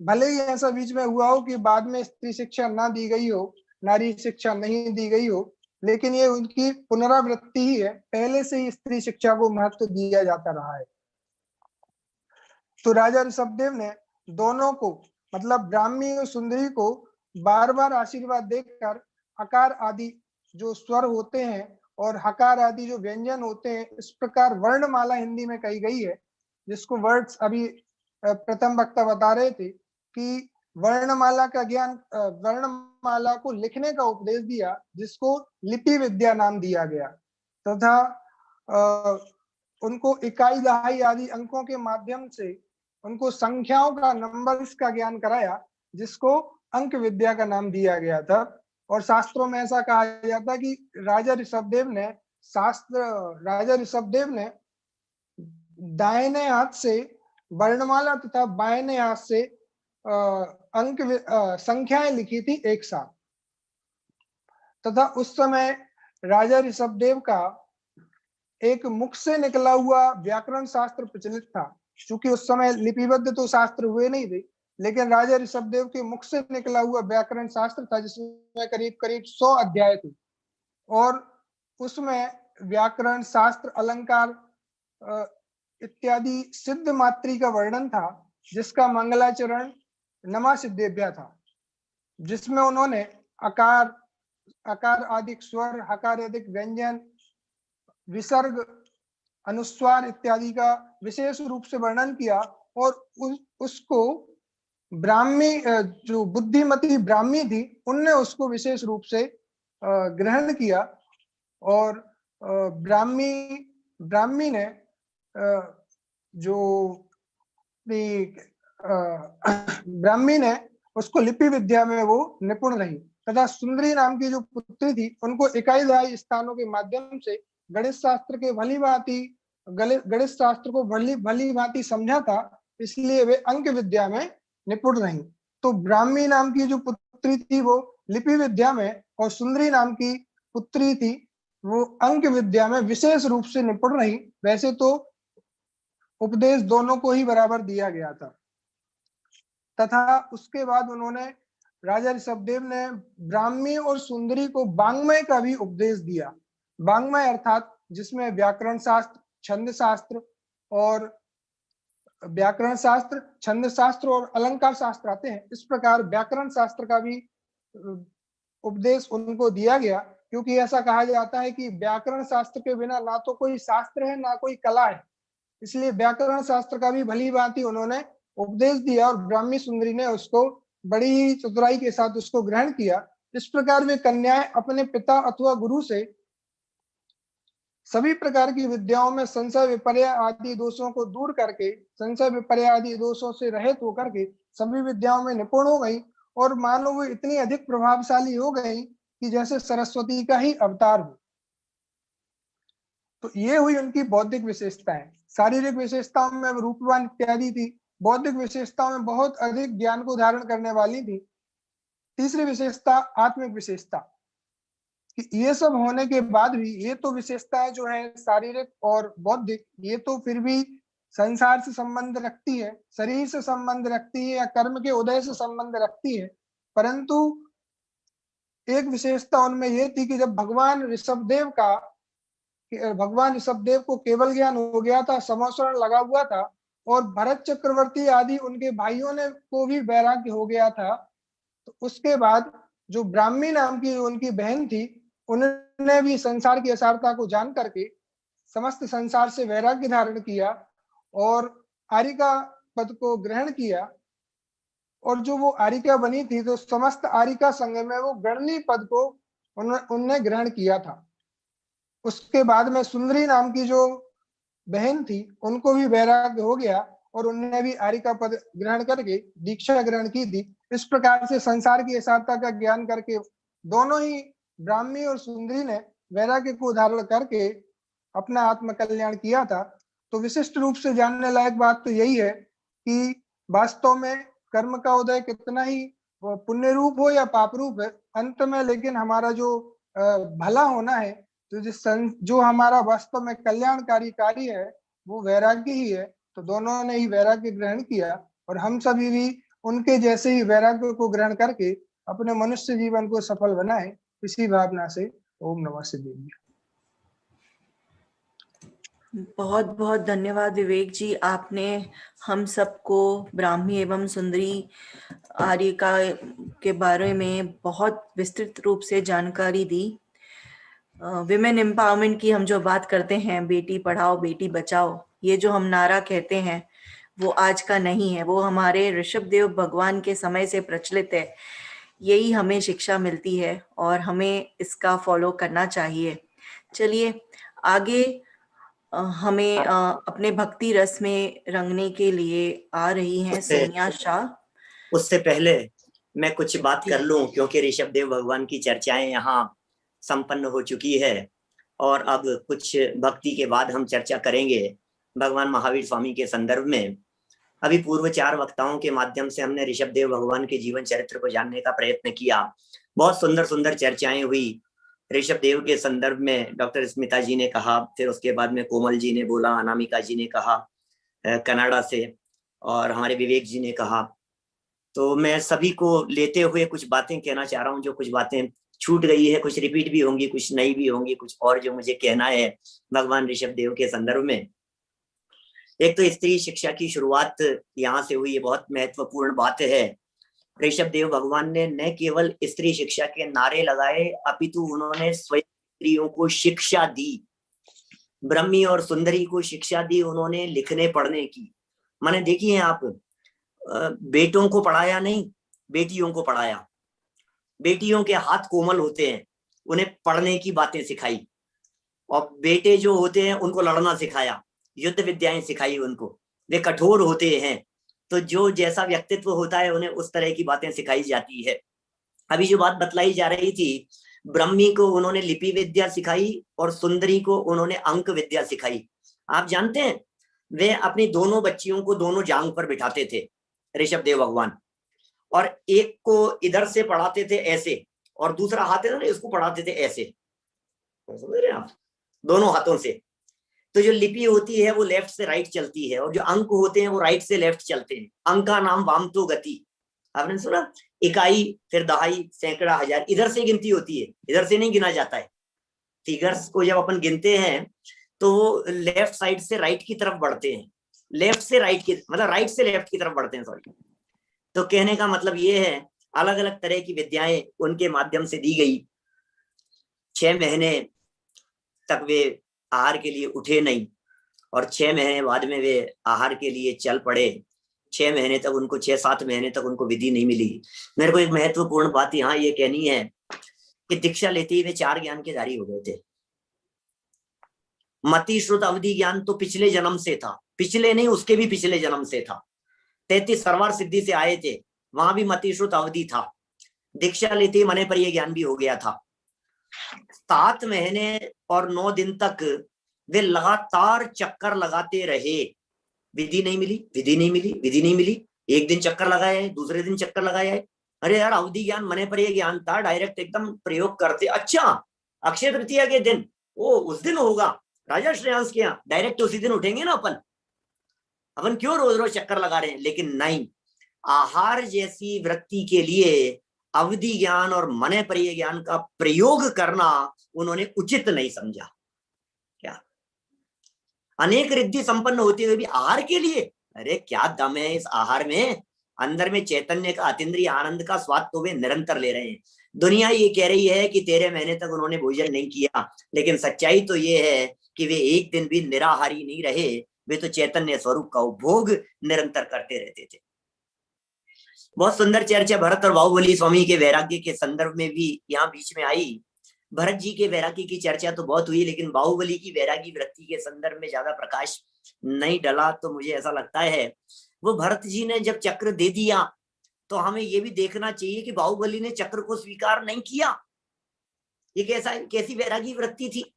भले ही ऐसा बीच में हुआ हो कि बाद में स्त्री शिक्षा ना दी गई हो, नारी शिक्षा नहीं दी गई हो, लेकिन ये उनकी पुनरावृत्ति ही है। पहले से ही स्त्री शिक्षा को महत्व दिया जाता रहा है। तो राजा ऋषभदेव ने दोनों को, मतलब ब्राह्मी और सुंदरी को बार बार आशीर्वाद देकर अकार आदि जो स्वर होते हैं और हकार आदि जो व्यंजन होते हैं, इस प्रकार वर्णमाला हिंदी में कही गई है, जिसको वर्ड्स अभी प्रथम वक्ता बता रहे थे कि वर्णमाला का ज्ञान, वर्णमाला को लिखने का उपदेश दिया, जिसको लिपि विद्या नाम दिया गया, तथा उनको इकाई दहाई आदि अंकों के माध्यम से उनको संख्याओं का, नंबर्स का ज्ञान कराया, जिसको अंक विद्या का नाम दिया गया था। और शास्त्रों में ऐसा कहा जाता है कि राजा ऋषभदेव ने दाहिने हाथ से वर्णमाला तथा बाएं हाथ से संख्याएं लिखी थी एक साथ। तथा उस समय राजा ऋषभदेव का एक मुख से निकला हुआ व्याकरण शास्त्र प्रचलित था। चूंकि उस समय लिपिबद्ध तो शास्त्र हुए नहीं थे, लेकिन राजा ऋषभदेव के मुख से निकला हुआ व्याकरण शास्त्र था, जिसमें करीब करीब 100 अध्याय थे और उसमें व्याकरण शास्त्र, अलंकार इत्यादि सिद्ध मात्री का वर्णन था, जिसका मंगलाचरण नमा सिद्धेभ्या था, जिसमें उन्होंने अकार, आकार आदिक स्वर, हकार आदिक व्यंजन, विसर्ग, अनुस्वार इत्यादि का विशेष रूप से वर्णन किया और उसको ब्राह्मी, जो बुद्धिमती ब्राह्मी थी, उनने उसको विशेष रूप से ग्रहण किया और ब्राह्मी ने ब्राह्मी ने उसको लिपि विद्या में वो निपुण रही तथा सुंदरी नाम की जो पुत्री थी उनको इकाई स्थानों के माध्यम से गणित शास्त्र के गणित शास्त्र को भली भांति समझा था, इसलिए वे अंक विद्या में निपुण रही। तो ब्राह्मी नाम की जो पुत्री थी वो लिपि विद्या में और सुंदरी नाम की पुत्री थी वो अंक विद्या में विशेष रूप से निपुण रही। वैसे तो उपदेश दोनों को ही बराबर दिया गया था तथा उसके बाद उन्होंने राजा ऋषभदेव ने ब्राह्मी और सुंदरी को वांग्मय का भी उपदेश दिया। वांग्मय अर्थात जिसमें व्याकरण शास्त्र, छंद शास्त्र और अलंकार शास्त्र आते हैं। इस प्रकार व्याकरण शास्त्र का भी उपदेश उनको दिया गया, क्योंकि ऐसा कहा जाता है कि व्याकरण शास्त्र के बिना ना तो कोई शास्त्र है ना कोई कला है, इसलिए व्याकरण शास्त्र का भी भली भांति उन्होंने उपदेश दिया और ब्राह्मी सुंदरी ने उसको बड़ी ही चतुराई के साथ उसको ग्रहण किया। इस प्रकार वे कन्याएं अपने पिता अथवा गुरु से सभी प्रकार की विद्याओं में संशय विपर्य आदि दोषों को दूर करके, संशय विपर्य आदि दोषों से रहित होकर के सभी विद्याओं में निपुण हो गई और मानो वो इतनी अधिक प्रभावशाली हो गई कि जैसे सरस्वती का ही अवतार हो। तो ये हुई उनकी बौद्धिक विशेषताएं। शारीरिक विशेषताओं में रूपवान इत्यादि थी, बौद्धिक विशेषताओं में बहुत अधिक ज्ञान को धारण करने वाली थी। तीसरी विशेषता आत्मिक विशेषता, कि ये सब होने के बाद भी ये तो विशेषताएं जो है शारीरिक और बौद्धिक, ये तो फिर भी संसार से संबंध रखती है, शरीर से संबंध रखती है या कर्म के उदय से संबंध रखती है, परंतु एक विशेषता उनमें ये थी कि जब भगवान ऋषभदेव को केवल ज्ञान हो गया था, समोसरण लगा हुआ था और भरत चक्रवर्ती आदि उनके भाइयों ने को भी वैराग्य हो गया था, तो उसके बाद जो ब्राह्मी नाम की उनकी बहन थी उन्होंने भी संसार की असारता को जान करके समस्त संसार से वैराग्य धारण किया और आरिका पद को ग्रहण किया। और जो वो आरिका बनी थी तो समस्त आरिका संघ में वो गणनी पद को उन्होंने ग्रहण किया था। उसके बाद में सुंदरी नाम की जो बहन थी उनको भी वैराग्य हो गया और उन्होंने भी आरिका पद ग्रहण करके दीक्षा ग्रहण की थी। इस प्रकार से संसार की असारता का ज्ञान करके दोनों ही ब्राह्मी और सुंदरी ने वैराग्य को धारण करके अपना आत्म कल्याण किया था। तो विशिष्ट रूप से जानने लायक बात तो यही है कि वास्तव में कर्म का उदय कितना ही पुण्य रूप हो या पाप रूप है, अंत में लेकिन हमारा जो भला होना है, तो जो हमारा वास्तव में कल्याणकारी कार्य है वो वैराग्य ही है। तो दोनों ने ही वैराग्य ग्रहण किया और हम सभी भी उनके जैसे ही वैराग्य को ग्रहण करके अपने मनुष्य जीवन को सफल बनाए, इसी भावना से ओम नमः सिद्धेभ्य। बहुत बहुत धन्यवाद विवेक जी, आपने हम सबको ब्राह्मी एवं सुंदरी आरिका के बारे में बहुत विस्तृत रूप से जानकारी दी। विमेन एम्पावरमेंट की हम जो बात करते हैं, बेटी पढ़ाओ बेटी बचाओ, ये जो हम नारा कहते हैं वो आज का नहीं है, वो हमारे ऋषभदेव भगवान के समय से प्रचलित है। यही हमें शिक्षा मिलती है और हमें इसका फॉलो करना चाहिए। चलिए आगे हमें अपने भक्ति रस में रंगने के लिए आ रही हैं सोनिया शाह। उससे पहले मैं कुछ बात कर लूं, क्योंकि ऋषभदेव भगवान की चर्चाएं यहाँ संपन्न हो चुकी है और अब कुछ भक्ति के बाद हम चर्चा करेंगे भगवान महावीर स्वामी के संदर्भ में। अभी पूर्व 4 वक्ताओं के माध्यम से हमने ऋषभदेव भगवान के जीवन चरित्र को जानने का प्रयत्न किया। बहुत सुंदर सुंदर चर्चाएं हुई। ऋषभदेव के संदर्भ में डॉक्टर स्मिता जी ने कहा, फिर उसके बाद में कोमल जी ने बोला, अनामिका जी ने कहा कनाडा से, और हमारे विवेक जी ने कहा। तो मैं सभी को लेते हुए कुछ बातें कहना चाह रहा हूँ, जो कुछ बातें छूट गई है, कुछ रिपीट भी होंगी, कुछ नई भी होंगी, कुछ और जो मुझे कहना है भगवान ऋषभदेव के संदर्भ में। एक तो स्त्री शिक्षा की शुरुआत यहाँ से हुई, ये बहुत महत्वपूर्ण बात है ऋषभ देव भगवान ने न केवल स्त्री शिक्षा के नारे लगाए, अपितु उन्होंने स्वयं स्त्रियों को शिक्षा दी, ब्रह्मी और सुंदरी को शिक्षा दी उन्होंने लिखने पढ़ने की। मैंने देखिए आप, बेटों को पढ़ाया नहीं, बेटियों को पढ़ाया। बेटियों के हाथ कोमल होते हैं, उन्हें पढ़ने की बातें सिखाई, और बेटे जो होते हैं उनको लड़ना सिखाया, युद्ध विद्याएं सिखाई उनको। वे कठोर होते हैं, तो जो जैसा व्यक्तित्व होता है उन्हें उस तरह की बातें सिखाई जाती है। अभी जो बात बतलाई जा रही थी, ब्रह्मी को उन्होंने लिपि विद्या सिखाई और सुंदरी को उन्होंने अंक विद्या सिखाई। आप जानते हैं, वे अपनी दोनों बच्चियों को दोनों जांग पर बिठाते थे ऋषभ देव भगवान, और एक को इधर से पढ़ाते थे ऐसे, और दूसरा हाथ है ना इसको पढ़ाते थे ऐसे, समझ रहे हैं आप, दोनों हाथों से। तो जो लिपि होती है वो लेफ्ट से राइट चलती है, और जो अंक होते हैं वो राइट से लेफ्ट चलते हैं। अंक का नाम वामतो गति, आपने सुना? इकाई, फिर दहाई, सैकड़ा, हजार, इधर से गिनती होती है, इधर से नहीं गिना जाता है। फिगर्स को जब अपन गिनते हैं तो वो लेफ्ट साइड से राइट की तरफ बढ़ते हैं, लेफ्ट से राइट की, मतलब राइट से लेफ्ट की तरफ बढ़ते हैं, सॉरी। तो कहने का मतलब ये है, अलग अलग तरह की विद्याएं उनके माध्यम से दी गई। 6 महीने तक वे आहार के लिए उठे नहीं, और 6 महीने बाद में वे आहार के लिए चल पड़े। 6 महीने तक उनको, 6-7 महीने तक उनको विधि नहीं मिली। मेरे को एक महत्वपूर्ण बात यहाँ ये कहनी है कि दीक्षा लेते ही वे 4 ज्ञान के धारी हो गए थे। मति श्रुत अवधि ज्ञान तो पिछले जन्म से था, पिछले नहीं उसके भी पिछले जन्म से था। 33 सरवार सिद्धि से आए थे, वहां भी मति श्रुत अवधि था। दीक्षा लेते ही मने पर यह ज्ञान भी हो गया था। 7 महीने और 9 दिन तक वे लगातार चक्कर लगाते रहे, विधि नहीं मिली, विधि नहीं मिली, विधि नहीं मिली। एक दिन चक्कर लगाया है, दूसरे दिन चक्कर लगाया है। अरे यार, अवधि ज्ञान मने पर यह ज्ञान था, डायरेक्ट एकदम प्रयोग करते। अच्छा, अक्षय तृतीया के दिन, वो उस दिन होगा राजा श्रेयांश के यहाँ, डायरेक्ट उसी दिन उठेंगे ना अपन क्यों रोज रोज चक्कर लगा रहे हैं? लेकिन नहीं, आहार जैसी वृत्ति के लिए अवधि ज्ञान और मने परिय ज्ञान का प्रयोग करना उन्होंने उचित नहीं समझा। क्या अनेक रिद्धि संपन्न होते हुए भी आहार के लिए, अरे क्या दम है इस आहार में? अंदर में चैतन्य का, अतीन्द्रिय आनंद का स्वाद तो वे निरंतर ले रहे हैं। दुनिया ये कह रही है कि 13 महीने तक उन्होंने भोजन नहीं किया, लेकिन सच्चाई तो ये है कि वे एक दिन भी निराहारी नहीं रहे। वे तो चैतन्य स्वरूप का उपभोग निरंतर करते रहते थे। बहुत सुंदर चर्चा भरत और बाहुबली स्वामी के वैराग्य के संदर्भ में भी यहाँ बीच में आई। भरत जी के वैराग्य की चर्चा तो बहुत हुई, लेकिन बाहुबली की वैरागी वृत्ति के संदर्भ में ज्यादा प्रकाश नहीं डला। तो मुझे ऐसा लगता है वो भरत जी ने जब चक्र दे दिया तो हमें ये भी देखना चाहिए कि बाहुबली ने चक्र को स्वीकार नहीं किया। ये कैसी वैरागी वृत्ति थी?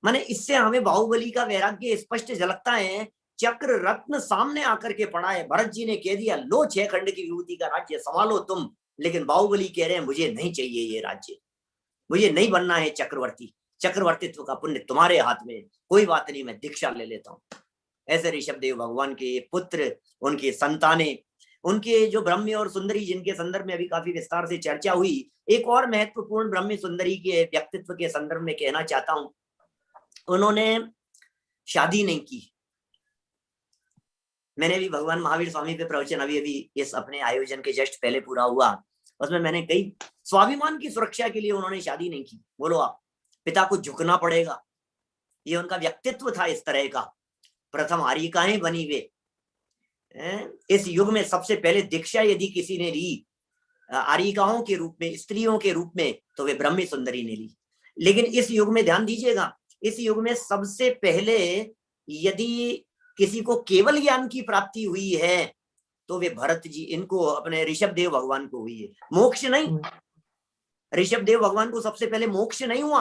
माने इससे हमें बाहुबली का वैराग्य स्पष्ट झलकता है। चक्र रत्न सामने आकर के पड़ा है, भरत जी ने कह दिया लो 6 खंड की विभूति का राज्य संभालो तुम, लेकिन बाहुबली कह रहे हैं मुझे नहीं चाहिए ये राज्य, मुझे नहीं बनना है चक्रवर्ती, चक्रवर्तित्व का पुण्य तुम्हारे हाथ में, कोई बात नहीं मैं दीक्षा ले लेता हूं। ऐसे ऋषभ देव भगवान के पुत्र, उनके संतानें, उनके जो ब्रह्मी और सुंदरी जिनके संदर्भ में अभी काफी विस्तार से चर्चा हुई। एक और महत्वपूर्ण ब्रह्मी सुंदरी के व्यक्तित्व के संदर्भ में कहना चाहता हूं, उन्होंने शादी नहीं की। मैंने भी भगवान महावीर स्वामी पे प्रवचन अभी इस अपने आयोजन के जस्ट पहले पूरा हुआ, उसमें मैंने कही स्वाभिमान की सुरक्षा के लिए उन्होंने शादी नहीं की। बोलो आप, पिता को झुकना पड़ेगा, ये उनका व्यक्तित्व था इस तरह का। प्रथम आर्यिकाएं बनी वे। इस युग में सबसे पहले दीक्षा यदि किसी ने ली आर्यिकाओं के रूप में, स्त्रियों के रूप में, तो वे ब्रह्मी सुंदरी ने ली। लेकिन इस युग में ध्यान दीजिएगा, इस युग में सबसे पहले यदि किसी को केवल ज्ञान की प्राप्ति हुई है तो वे भरत जी, इनको अपने ऋषभ देव भगवान को हुई है। मोक्ष नहीं, ऋषभ देव भगवान को सबसे पहले मोक्ष नहीं हुआ।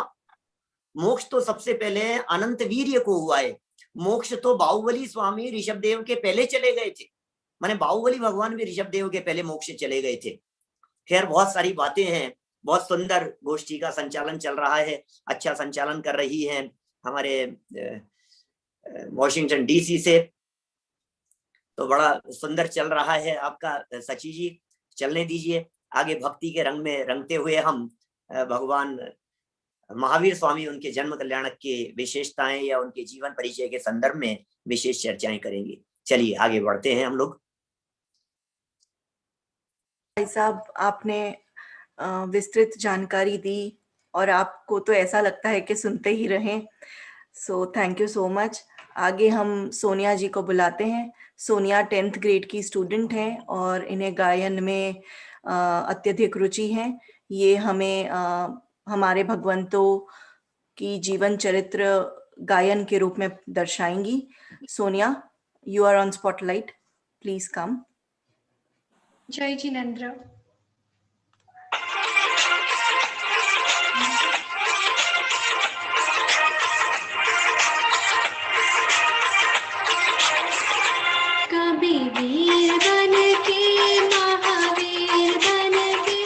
मोक्ष तो सबसे पहले अनंत वीर्य को हुआ है। मोक्ष तो बाहुबली स्वामी ऋषभ देव के पहले चले गए थे, माने बाहुबली भगवान भी ऋषभ देव के पहले मोक्ष चले गए थे। खैर बहुत सारी बातें हैं, बहुत सुंदर गोष्ठी का संचालन चल रहा है, अच्छा संचालन कर रही है हमारे वॉशिंगटन डीसी से, तो बड़ा सुंदर चल रहा है आपका सची जी। चलने दीजिए आगे, भक्ति के रंग में रंगते हुए हम भगवान महावीर स्वामी, उनके जन्म कल्याणक के विशेषताएं या उनके जीवन परिचय के संदर्भ में विशेष चर्चाएं करेंगे। चलिए आगे बढ़ते हैं हम लोग। भाई साहब, आपने विस्तृत जानकारी दी और आपको तो ऐसा लगता है कि सुनते ही रहें। So thank you so much. आगे हम सोनिया जी को बुलाते हैं। सोनिया 10th ग्रेड की स्टूडेंट हैं और इन्हें गायन में अत्यधिक रुचि है। ये हमें हमारे भगवंतों की जीवन चरित्र गायन के रूप में दर्शाएंगी। Sonia, you are on spotlight, please come. जय जिनेंद्र। कभी वीर बन के महावीर बन के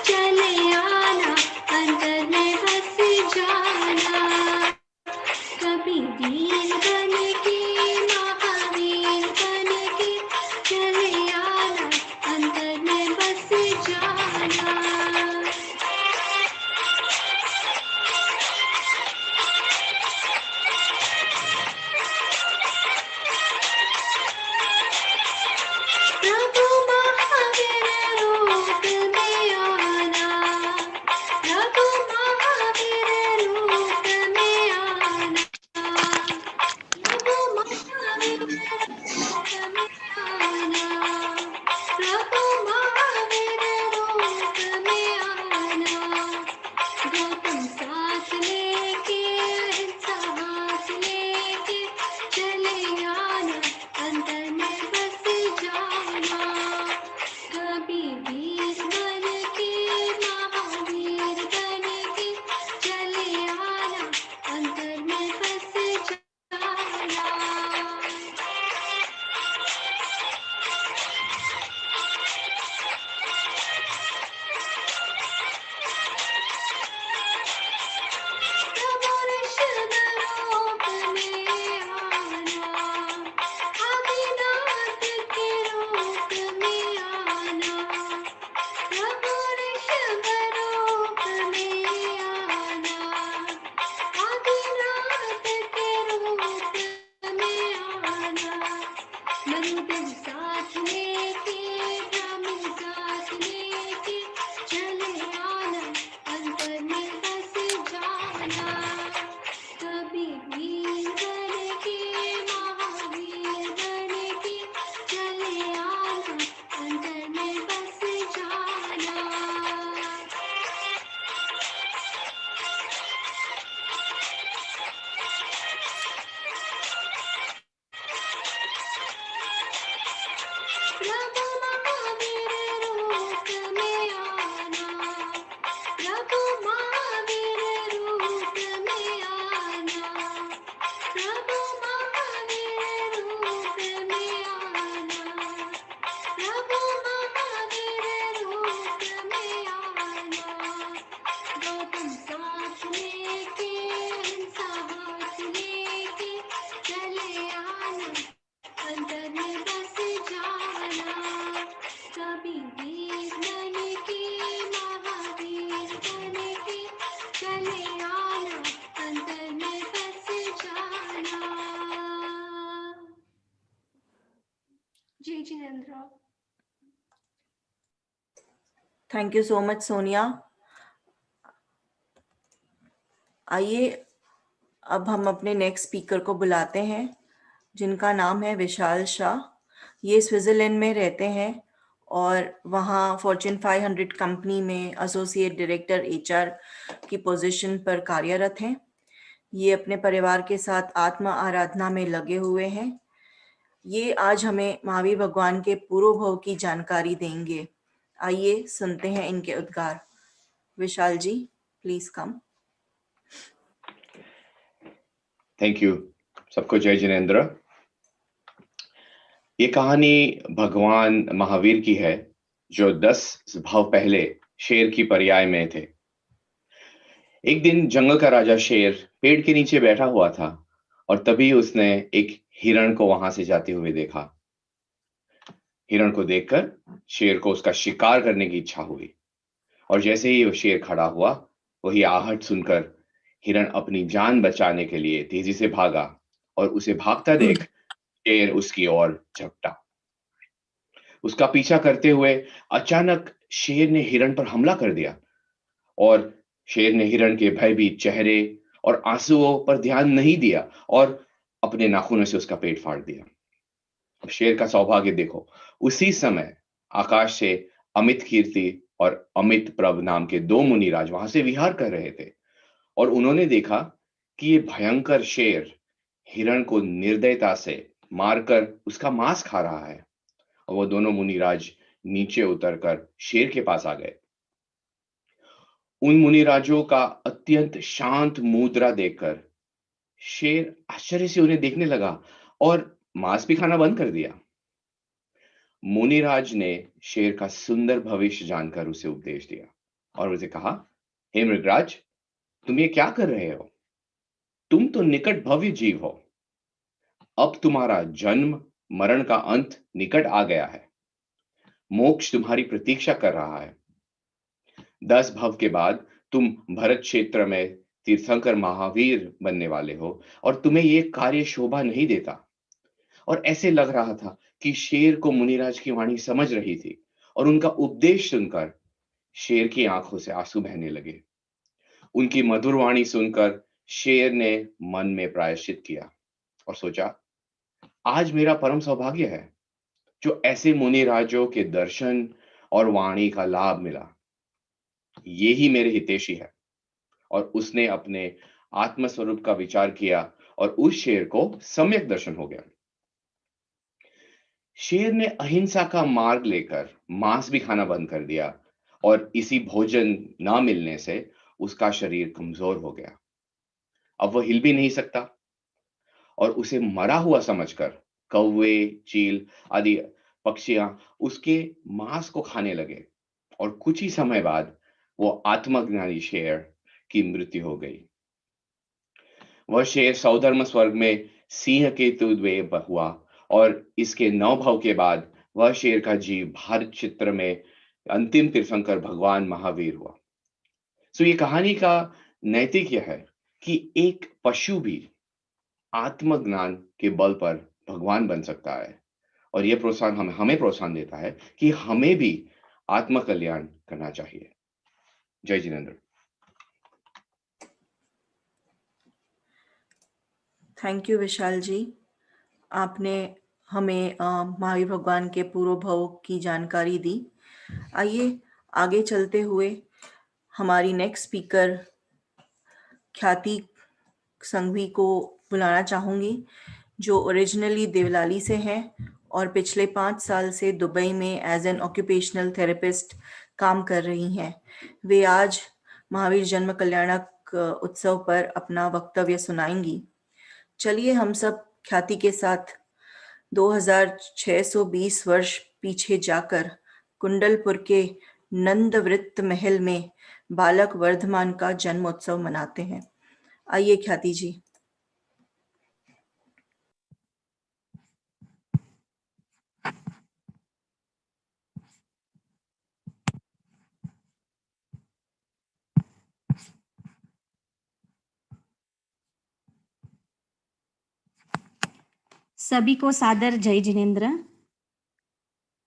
चले आना, अंतर में बस जाना। कभी वीर बन के महावीर बन के चले आना, अंतर में बस जाना। प्रभु महावीर रूप में आना, प्रभु महावीर रूप में आना, प्रभु महावीर रूप में आना, प्रभु महावीर रूप में आना। गौतम साथ लेके अहिंसा हाथ लेके चले आना, अंतर में बस जाना। कभी वीर बन के महावीर बन के चले आना, अंतर में बस जाना। प्रभु ऋषभ रूप में आना, आदिनाथ के रूप में आना, प्रभु ऋषभ रूप में आना, आदिनाथ के रूप में आना। मरुदन साथ लेके ब्राह्मण साथ लेके चले आना, अंतर में बस जाना। कभी वीर बन के महावीर बन के चले आना, अंतर में बस जाना। प्रभु महावीर रूप में आना, प्रभु महावीर रूप में आना, प्रभु महावीर रूप में आना, प्रभु महावीर रूप में आना। गौतम साथ लेके अहिंसा हाथ लेके चले आना, अंतर में बस जाना। कभी वीर बन के महावीर बन के चले आना, अंतर में बस जाना। जय Jinendra. Thank you so much Sonia. आइए अब हम अपने नेक्स्ट स्पीकर को बुलाते हैं, जिनका नाम है विशाल शाह। ये स्विट्जरलैंड में रहते हैं और वहाँ फॉर्च्यून 500 कंपनी में एसोसिएट डायरेक्टर HR की पोजीशन पर कार्यरत हैं। ये अपने परिवार के साथ आत्मा आराधना में लगे हुए हैं। ये आज हमें महावीर भगवान के पूर्व भव की जानकारी देंगे। आइए सुनते हैं इनके उद्गार। विशाल जी, प्लीज कम। Thank you. सबको जय जिनेंद्र। ये कहानी भगवान महावीर की है, जो 10 भाव पहले शेर की पर्याय में थे। एक दिन जंगल का राजा शेर पेड़ के नीचे बैठा हुआ था और तभी उसने एक हिरण को वहां से जाते हुए देखा। हिरण को देखकर शेर को उसका शिकार करने की इच्छा हुई और जैसे ही वो शेर खड़ा हुआ, वही आहट सुनकर हिरण अपनी जान बचाने के लिए तेजी से भागा और उसे भागता देख शेर उसकी ओर झपटा। उसका पीछा करते हुए अचानक शेर ने हिरण पर हमला कर दिया और शेर ने हिरण के भयभीत चेहरे और आंसुओं पर ध्यान नहीं दिया और अपने नाखूनों से उसका पेट फाड़ दिया। अब शेर का सौभाग्य देखो, उसी समय आकाश से अमित कीर्ति और अमित प्रभ नाम के 2 मुनिराज वहां से विहार कर रहे थे और उन्होंने देखा कि ये भयंकर शेर हिरण को निर्दयता से मारकर उसका मांस खा रहा है। और वो दोनों मुनिराज नीचे उतरकर शेर के पास आ गए। उन मुनिराजों का अत्यंत शांत मुद्रा देखकर शेर आश्चर्य से उन्हें देखने लगा और मांस भी खाना बंद कर दिया। मुनिराज ने शेर का सुंदर भविष्य जानकर उसे उपदेश दिया और उसे कहा, हे मृगराज, तुम ये क्या कर रहे हो? तुम तो निकट भव्य जीव हो। अब तुम्हारा जन्म मरण का अंत निकट आ गया है। मोक्ष तुम्हारी प्रतीक्षा कर रहा है। 10 भव के बाद तुम भरत क्षेत्र में तीर्थंकर महावीर बनने वाले हो और तुम्हें यह कार्य शोभा नहीं देता। और ऐसे लग रहा था कि शेर को मुनिराज की वाणी समझ रही थी और उनका उपदेश सुनकर शेर की आंखों से आंसू बहने लगे। उनकी मधुर वाणी सुनकर शेर ने मन में प्रायश्चित किया और सोचा, आज मेरा परम सौभाग्य है जो ऐसे मुनिराजों के दर्शन और वाणी का लाभ मिला। ये ही मेरे हितैषी है। और उसने अपने आत्मस्वरूप का विचार किया और उस शेर को सम्यक दर्शन हो गया। शेर ने अहिंसा का मार्ग लेकर मांस भी खाना बंद कर दिया और इसी भोजन ना मिलने से उसका शरीर कमजोर हो गया। अब वह हिल भी नहीं सकता और उसे मरा हुआ समझकर कौवे, चील आदि पक्षियां उसके मांस को खाने लगे और कुछ ही समय बाद वो आत्मज्ञानी शेर की मृत्यु हो गई। वह शेर सौधर्म स्वर्ग में सिंह के तुल्य हुआ और इसके 9 भव के बाद वह शेर का जीव भारत क्षेत्र में अंतिम तीर्थंकर भगवान महावीर हुआ। सो ये कहानी का नैतिक यह है कि एक पशु भी आत्मज्ञान के बल पर भगवान बन सकता है और यह प्रोत्साहन हमें प्रोत्साहन देता है कि हमें भी आत्म कल्याण करना चाहिए। जय जिनेंद्र। थैंक यू विशाल जी, आपने हमें महावीर भगवान के पूर्व भव की जानकारी दी। आइए आगे चलते हुए हमारी नेक्स्ट स्पीकर ख्याति संघवी को बुलाना चाहूँगी, जो ओरिजिनली देवलाली से हैं और पिछले 5 साल से दुबई में एज एन ऑक्यूपेशनल थेरेपिस्ट काम कर रही हैं। वे आज महावीर जन्म कल्याणक उत्सव पर अपना वक्तव्य सुनाएंगी। चलिए हम सब ख्याति के साथ 2620 वर्ष पीछे जाकर कुंडलपुर के नंदवृत्त महल में बालक वर्धमान का जन्मोत्सव मनाते हैं। आइए ख्याति जी। सभी को सादर जय जिनेंद्र।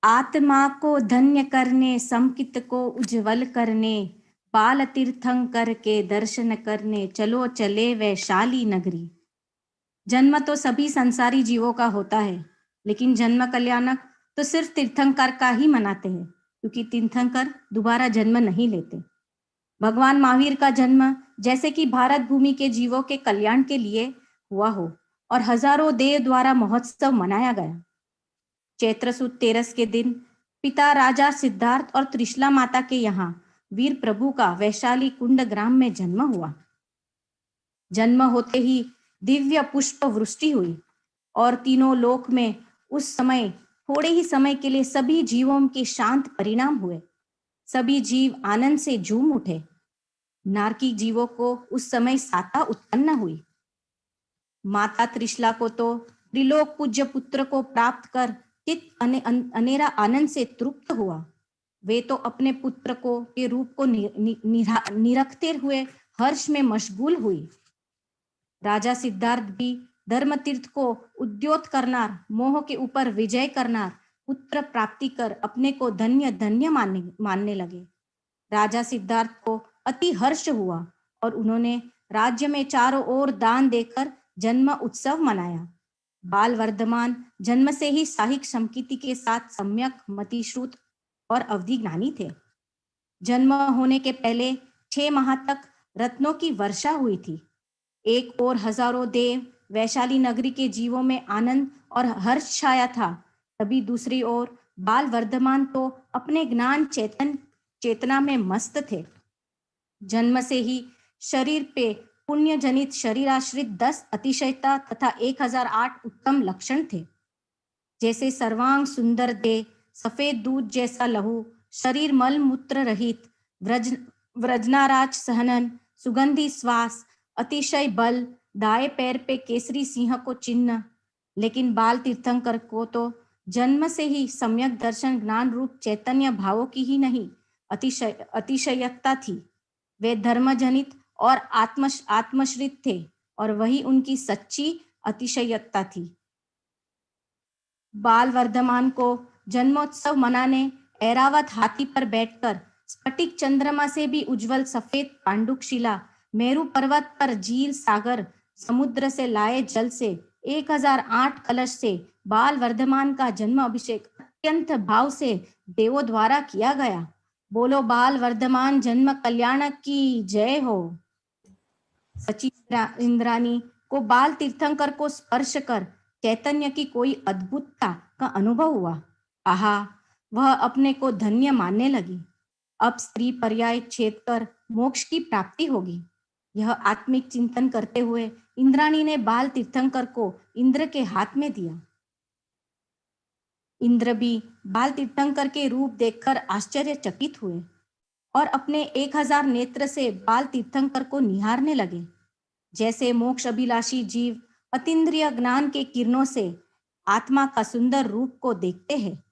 आत्मा को धन्य करने, समकित को उज्जवल करने, बाल तीर्थंकर के दर्शन करने चलो चले वैशाली नगरी। जन्म तो सभी संसारी जीवों का होता है, लेकिन जन्म कल्याणक तो सिर्फ तीर्थंकर का ही मनाते हैं, क्योंकि तीर्थंकर दोबारा जन्म नहीं लेते। भगवान महावीर का जन्म जैसे कि भारत भूमि के जीवों के कल्याण के लिए हुआ हो और हजारों देव द्वारा महोत्सव मनाया गया। चैत्र सुद 13 के दिन पिता राजा सिद्धार्थ और त्रिशला माता के यहाँ वीर प्रभु का वैशाली कुंड ग्राम में जन्म हुआ। जन्म होते ही दिव्य पुष्प वृष्टि हुई और तीनों लोक में उस समय थोड़े ही समय के लिए सभी जीवों के शांत परिणाम हुए। सभी जीव आनंद से झूम उठे। नारकी जीवों को उस समय साता उत्पन्न हुई। माता त्रिशला को तो त्रिलोक पूज्य पुत्र को प्राप्त कर चित्त अनेरा आनंद से तृप्त हुआ। वे तो अपने पुत्र को के रूप को निरखते हुए हर्ष में मशगूल हुई। राजा सिद्धार्थ भी धर्म तीर्थ को उद्योत करनार, मोह के ऊपर विजय करनार पुत्र प्राप्ति कर अपने को धन्य धन्य मानने लगे। राजा सिद्धार्थ को अति हर्ष हुआ और उन्होंने राज्य में चारों ओर दान देकर जन्म उत्सव मनाया। बाल वर्धमान जन्म से ही साहिक संकीर्ति के साथ सम्यक मतिश्रुत और अवधि ज्ञानी थे। जन्म होने के पहले 6 माह तक रत्नों की वर्षा हुई थी। एक ओर हजारों देव वैशाली नगरी के जीवों में आनंद और हर्ष छाया था, तभी दूसरी ओर बाल वर्धमान तो अपने ज्ञान चेतना में मस्त थे। जन्म से ही शरीर पे पुण्य जनित शरीराश्रित 10 अतिशयता तथा 1008 उत्तम लक्षण थे, जैसे सर्वांग सुंदर देह, सफेद दूध जैसा लहू, शरीर मल मूत्र रहित, व्रजनाराज सहनन, सुगंधी श्वास, अतिशय बल, दाएं पैर पे केसरी सिंह को चिन्ह। लेकिन बाल तीर्थंकर को तो जन्म से ही सम्यक दर्शन ज्ञान रूप चैतन्य भावों की ही नहीं अतिशयकता थी। वे धर्मजनित और आत्मश्रित थे और वही उनकी सच्ची अतिशयकता थी। बाल वर्धमान को जन्मोत्सव मनाने ऐरावत हाथी पर बैठकर स्फटिक चंद्रमा से भी उज्जवल सफेद पांडुक शिला, मेरू पर्वत पर झील सागर, समुद्र से लाए जल से 1008 कलश से बाल वर्धमान का जन्म अभिषेक अत्यंत भाव से देवों द्वारा किया गया। बोलो बाल वर्धमान जन्म कल्याण की जय हो। सची इंद्राणी को बाल तीर्थंकर को स्पर्श कर चैतन्य की कोई अद्भुतता का अनुभव हुआ। आहा, वह अपने को धन्य मानने लगी। अब स्त्री पर्याय छेद कर मोक्ष की प्राप्ति होगी। यह आत्मिक चिंतन करते हुए इंद्राणी ने बाल तीर्थंकर को इंद्र के हाथ में दिया। इंद्र भी बाल तीर्थंकर के रूप देखकर आश्चर्यचकित हुए और अपने 1000 नेत्र से बाल तीर्थंकर को निहारने लगे, जैसे मोक्ष अभिलाषी जीव अतीन्द्रिय ज्ञान के किरणों से आत्मा का सुंदर रूप को देखते हैं।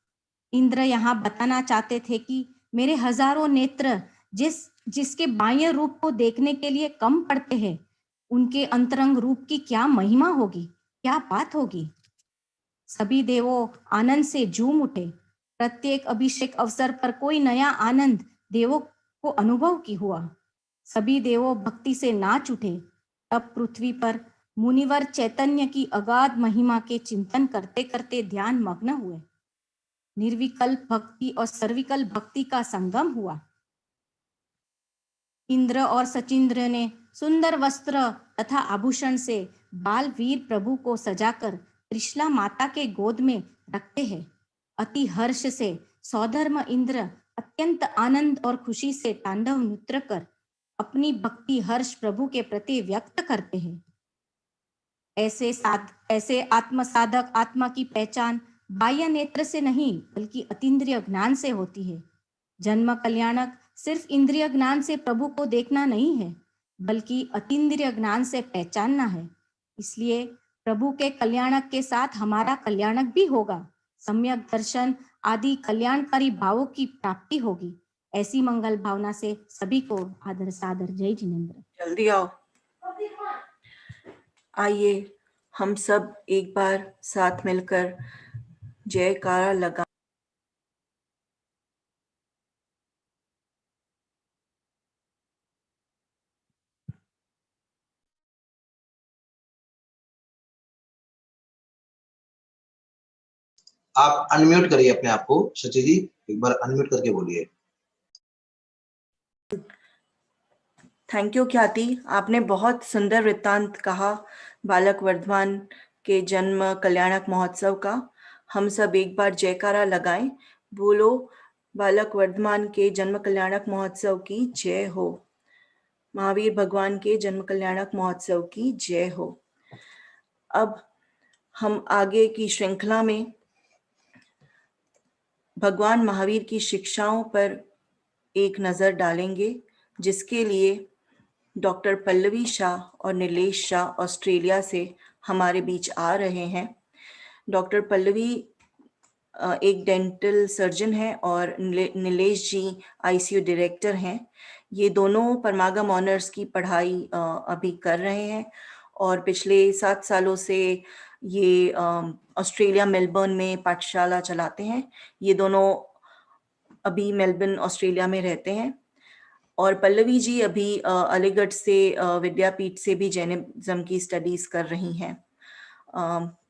इंद्र यहाँ बताना चाहते थे कि मेरे हजारों नेत्र जिसके बाह्य रूप को देखने के लिए कम पड़ते हैं, उनके अंतरंग रूप की क्या महिमा होगी, क्या बात होगी। सभी देवों आनंद से झूम उठे। प्रत्येक अभिषेक अवसर पर कोई नया आनंद देवों को अनुभव की हुआ। सभी देवों भक्ति से नाच उठे। तब पृथ्वी पर मुनिवर चैतन्य की अगाध महिमा के चिंतन करते करते ध्यान मग्न हुए। निर्विकल्प भक्ति और सर्विकल्प भक्ति का संगम हुआ। इंद्र और सचिंद्र ने सुंदर वस्त्र तथा आभूषण से बाल वीर प्रभु को सजाकर त्रिशला माता के गोद में रखते हैं। अति हर्ष से सौधर्म इंद्र अत्यंत आनंद और खुशी से तांडव नृत्य कर अपनी भक्ति हर्ष प्रभु के प्रति व्यक्त करते हैं। ऐसे आत्म साधक आत्मा की पहचान बाह्य नेत्र से नहीं बल्कि अतीन्द्रिय ज्ञान से होती है। जन्म कल्याणक सिर्फ इंद्रिय ज्ञान से प्रभु को देखना नहीं है बल्कि अतीन्द्रिय ज्ञान से पहचानना है। इसलिए प्रभु के कल्याणक के साथ हमारा कल्याणक भी होगा। सम्यक दर्शन आदि कल्याणकारी भावों की प्राप्ति होगी। ऐसी मंगल भावना से सभी को आदर सादर जय जिनेंद्र। जल्दी आओ, आइए हम सब एक बार साथ मिलकर जयकारा लगा। आप अनम्यूट करिए अपने आप को। सची जी एक बार अनम्यूट करके बोलिए। थैंक यू ख्याति, आपने बहुत सुंदर वृत्तांत कहा बालक वर्धमान के जन्म कल्याणक महोत्सव का। हम सब एक बार जयकारा लगाएं। बोलो बालक वर्धमान के जन्म कल्याणक महोत्सव की जय हो। महावीर भगवान के जन्म कल्याणक महोत्सव की जय हो। अब हम आगे की श्रृंखला में भगवान महावीर की शिक्षाओं पर एक नजर डालेंगे, जिसके लिए डॉक्टर पल्लवी शाह और नीलेश शाह ऑस्ट्रेलिया से हमारे बीच आ रहे हैं। डॉक्टर पल्लवी एक डेंटल सर्जन है और नीलेश जी आईसीयू डायरेक्टर हैं। ये दोनों परमागम ऑनर्स की पढ़ाई अभी कर रहे हैं और पिछले 7 सालों से ये ऑस्ट्रेलिया मेलबर्न में पाठशाला चलाते हैं। ये दोनों अभी मेलबर्न ऑस्ट्रेलिया में रहते हैं। और पल्लवी जी अभी अलीगढ़ से विद्यापीठ से भी जैनिज्म की स्टडीज कर रही हैं।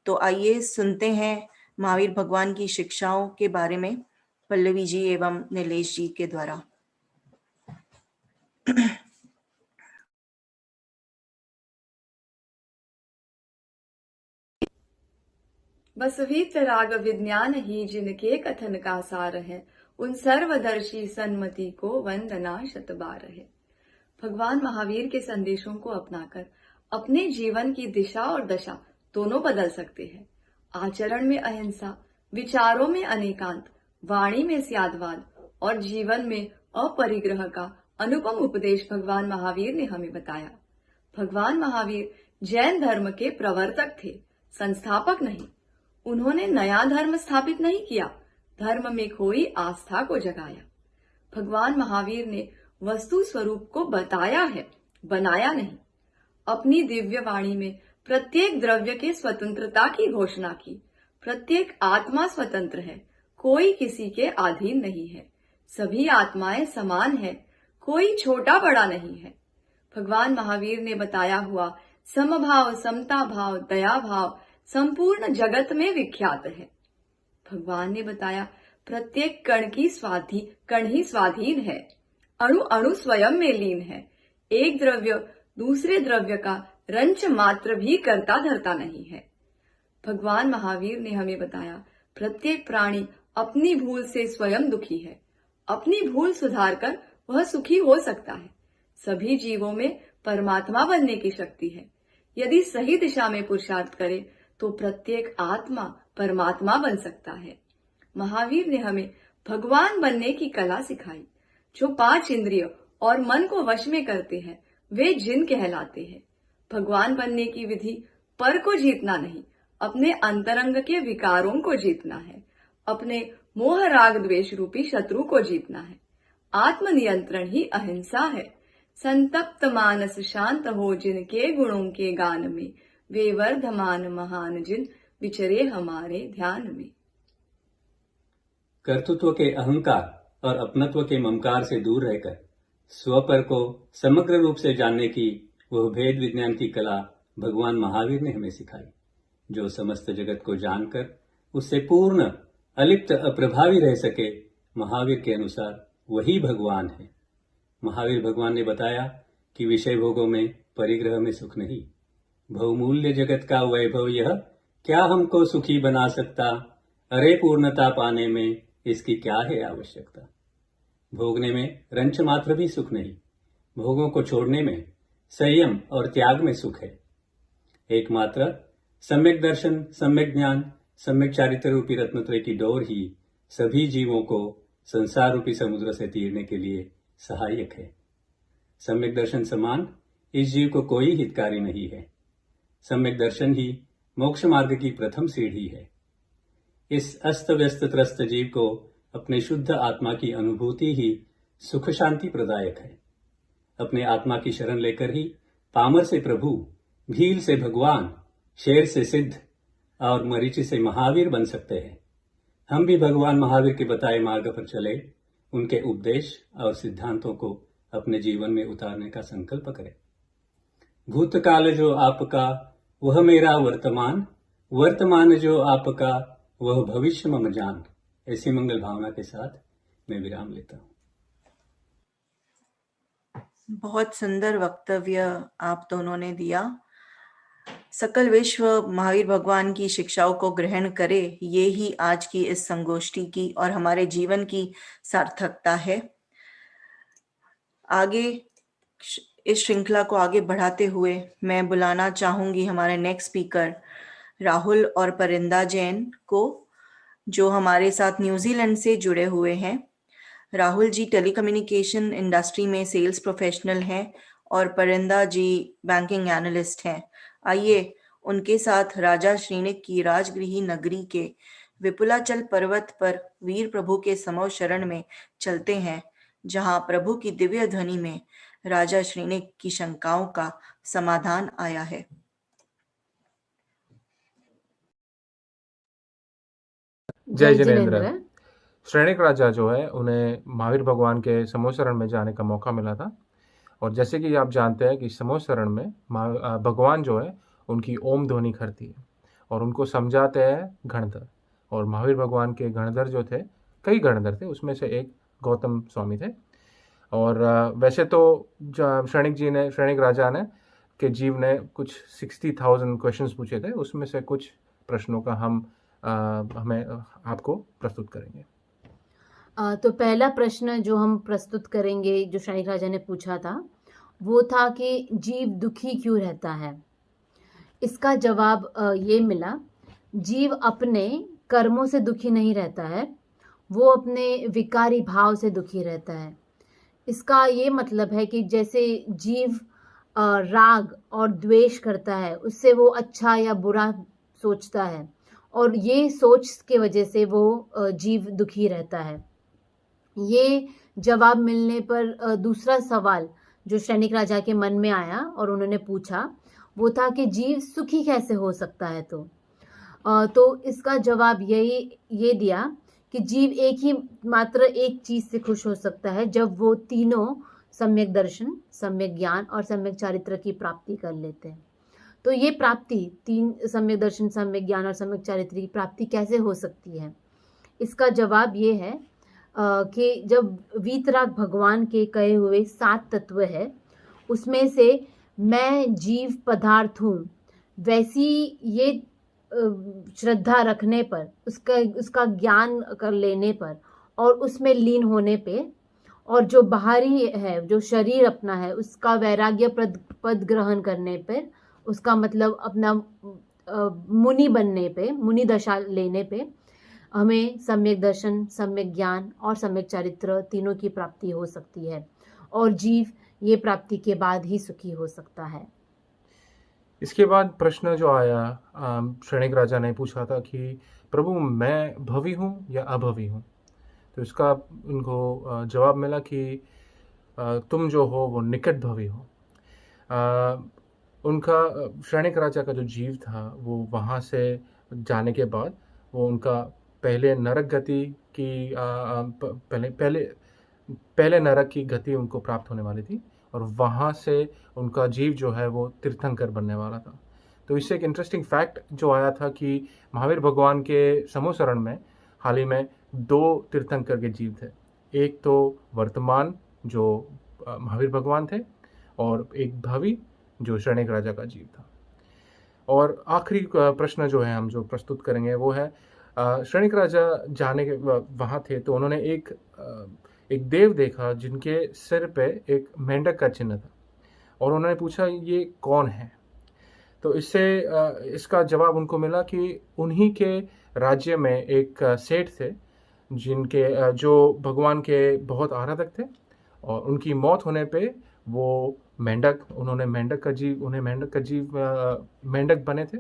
तो आइए सुनते हैं महावीर भगवान की शिक्षाओं के बारे में पल्लवी जी एवं नीलेश जी के द्वारा। बसवीत राग विज्ञान ही जिनके कथन का सार है, उन सर्वदर्शी सन्मति को वंदना शतबार है। भगवान महावीर के संदेशों को अपनाकर अपने जीवन की दिशा और दशा दोनों बदल सकते हैं। आचरण में अहिंसा, विचारों में अनेकांत, वाणी में स्यादवाद और जीवन में अपरिग्रह का अनुपम उपदेश भगवान महावीर ने हमें बताया। भगवान महावीर जैन धर्म के प्रवर्तक थे, संस्थापक नहीं। उन्होंने नया धर्म स्थापित नहीं किया, धर्म में खोई आस्था को जगाया। भगवान महावीर ने वस्तु स्वरूप को बताया है, बनाया नहीं। अपनी दिव्य वाणी में प्रत्येक द्रव्य के स्वतंत्रता की घोषणा की। प्रत्येक आत्मा स्वतंत्र है, कोई किसी के अधीन नहीं है। सभी आत्माएं समान है, कोई छोटा बड़ा नहीं है। भगवान महावीर ने बताया हुआ समभाव, समता भाव, दया भाव संपूर्ण जगत में विख्यात है। भगवान ने बताया प्रत्येक कण ही स्वाधीन है, अणु अणु स्वयं में लीन है। एक द्रव्य दूसरे द्रव्य का रंच मात्र भी करता धरता नहीं है। भगवान महावीर ने हमें बताया प्रत्येक प्राणी अपनी भूल से स्वयं दुखी है, अपनी भूल सुधारकर वह सुखी हो सकता है। सभी जीवों में परमात्मा बनने की शक्ति है। यदि सही दिशा में पुरुषार्थ करे तो प्रत्येक आत्मा परमात्मा बन सकता है। महावीर ने हमें भगवान बनने की कला सिखाई। जो 5 इंद्रिय और मन को वश में करते हैं वे जिन कहलाते हैं। भगवान बनने की विधि पर को जीतना नहीं, अपने अंतरंग के विकारों को जीतना है। अपने मोह राग द्वेष रूपी शत्रु को जीतना है। आत्मनियंत्रण ही अहिंसा है। संतप्त मानस शांत हो जिनके गुणों के गान में, वे वर्धमान महान जिन विचरे हमारे ध्यान में। कर्तृत्व के अहंकार और अपनत्व के ममकार से दूर रहकर स्वपर को समग्र रूप से जानने की वह भेद विज्ञान की कला भगवान महावीर ने हमें सिखाई। जो समस्त जगत को जानकर उससे पूर्ण अलिप्त अप्रभावी रह सके, महावीर के अनुसार वही भगवान है। महावीर भगवान ने बताया कि विषय भोगों में परिग्रह में सुख नहीं। बहुमूल्य जगत का वैभव यह क्या हमको सुखी बना सकता, अरे पूर्णता पाने में इसकी क्या है आवश्यकता। भोगने में रंच मात्र भी सुख नहीं, भोगों को छोड़ने में संयम और त्याग में सुख है। एकमात्र सम्यक दर्शन, सम्यक ज्ञान, सम्यक चारित्र रूपी रत्नत्रय की डोर ही सभी जीवों को संसार रूपी समुद्र से तीरने के लिए सहायक है। सम्यक दर्शन समान इस जीव को कोई हितकारी नहीं है। सम्यक दर्शन ही मोक्ष मार्ग की प्रथम सीढ़ी है। इस अस्त व्यस्त त्रस्त जीव को अपने शुद्ध आत्मा की अनुभूति ही सुख शांति प्रदायक है। अपने आत्मा की शरण लेकर ही पामर से प्रभु, भील से भगवान, शेर से सिद्ध और मरीचि से महावीर बन सकते हैं। हम भी भगवान महावीर के बताए मार्ग पर चले, उनके उपदेश और सिद्धांतों को अपने जीवन में उतारने का संकल्प करें। भूतकाल जो आपका वह मेरा वर्तमान, वर्तमान जो आपका वह भविष्य मम जान। ऐसी मंगल भावना के साथ मैं विराम लेता हूँ। बहुत सुंदर वक्तव्य आप दोनों ने दिया। सकल विश्व महावीर भगवान की शिक्षाओं को ग्रहण करे, ये ही आज की इस संगोष्ठी की और हमारे जीवन की सार्थकता है। आगे इस श्रृंखला को आगे बढ़ाते हुए मैं बुलाना चाहूंगी हमारे नेक्स्ट स्पीकर राहुल और परिंदा जैन को, जो हमारे साथ न्यूजीलैंड से जुड़े हुए हैं। राहुल जी टेलीकम्युनिकेशन इंडस्ट्री में सेल्स प्रोफेशनल हैं और परिंदा जी बैंकिंग एनालिस्ट हैं। आइए उनके साथ राजा श्रीनिक की राजगृही नगरी के विपुलाचल पर्वत पर वीर प्रभु के समो शरण में चलते हैं, जहां प्रभु की दिव्य ध्वनि में राजा श्रीनिक की शंकाओं का समाधान आया है। जय जिनेंद्र। श्रेणिक राजा जो है उन्हें महावीर भगवान के समूह शरण में जाने का मौका मिला था। और जैसे कि आप जानते हैं कि समूह शरण में भगवान जो है उनकी ओम ध्वनि करती है और उनको समझाते हैं गणधर। और महावीर भगवान के गणधर जो थे, कई गणधर थे, उसमें से एक गौतम स्वामी थे। और वैसे तो श्रेणिक राजा ने के जीव ने कुछ 60,000 क्वेश्चंस पूछे थे, उसमें से कुछ प्रश्नों का हमें आपको प्रस्तुत करेंगे। तो पहला प्रश्न जो हम प्रस्तुत करेंगे, जो श्रेणिक राजा ने पूछा था, वो था कि जीव दुखी क्यों रहता है। इसका जवाब ये मिला, जीव अपने कर्मों से दुखी नहीं रहता है, वो अपने विकारी भाव से दुखी रहता है। इसका ये मतलब है कि जैसे जीव राग और द्वेष करता है, उससे वो अच्छा या बुरा सोचता है और ये सोच के वजह से वो जीव दुखी रहता है। ये जवाब मिलने पर दूसरा सवाल जो श्रेणिक राजा के मन में आया और उन्होंने पूछा, वो था कि जीव सुखी कैसे हो सकता है। तो इसका जवाब ये दिया कि जीव मात्र एक चीज से खुश हो सकता है, जब वो तीनों सम्यक दर्शन, सम्यक ज्ञान और सम्यक चारित्र की प्राप्ति कर लेते हैं। तो ये प्राप्ति, तीन सम्यक दर्शन, सम्यक ज्ञान और सम्यक चारित्र की प्राप्ति कैसे हो सकती है। इसका जवाब ये है कि जब वीतराग भगवान के कहे हुए 7 तत्व है, उसमें से मैं जीव पदार्थ हूँ, वैसी ये श्रद्धा रखने पर, उसका ज्ञान कर लेने पर और उसमें लीन होने पे, और जो बाहरी है, जो शरीर अपना है, उसका वैराग्य पद ग्रहण करने पर, उसका मतलब अपना मुनि बनने पे, मुनि दशा लेने पे हमें सम्यक दर्शन, सम्यक ज्ञान और सम्यक चारित्र तीनों की प्राप्ति हो सकती है और जीव ये प्राप्ति के बाद ही सुखी हो सकता है। इसके बाद प्रश्न जो आया, श्रेणिक राजा ने पूछा था कि प्रभु मैं भवी हूँ या अभवी हूँ। तो इसका उनको जवाब मिला कि तुम जो हो वो निकट भवी हो। उनका श्रेणिक राजा का जो जीव था, वो वहाँ से जाने के बाद वो उनका पहले नरक गति की पहले नरक की गति उनको प्राप्त होने वाली थी और वहाँ से उनका जीव जो है वो तीर्थंकर बनने वाला था। तो इससे एक इंटरेस्टिंग फैक्ट जो आया था कि महावीर भगवान के समूह शरण में हाल ही में 2 तीर्थंकर के जीव थे। एक तो वर्तमान जो महावीर भगवान थे और एक भावी जो श्रेणिक राजा का जीव था। और आखिरी प्रश्न जो है हम जो प्रस्तुत करेंगे वो है, श्रेणिक राजा जाने के वहाँ थे तो उन्होंने एक देव देखा जिनके सिर पे एक मेंढक का चिन्ह था और उन्होंने पूछा ये कौन है। तो इसका जवाब उनको मिला कि उन्हीं के राज्य में एक सेठ थे जो भगवान के बहुत आराधक थे और उनकी मौत होने पे वो उन्हें मेंढक बने थे,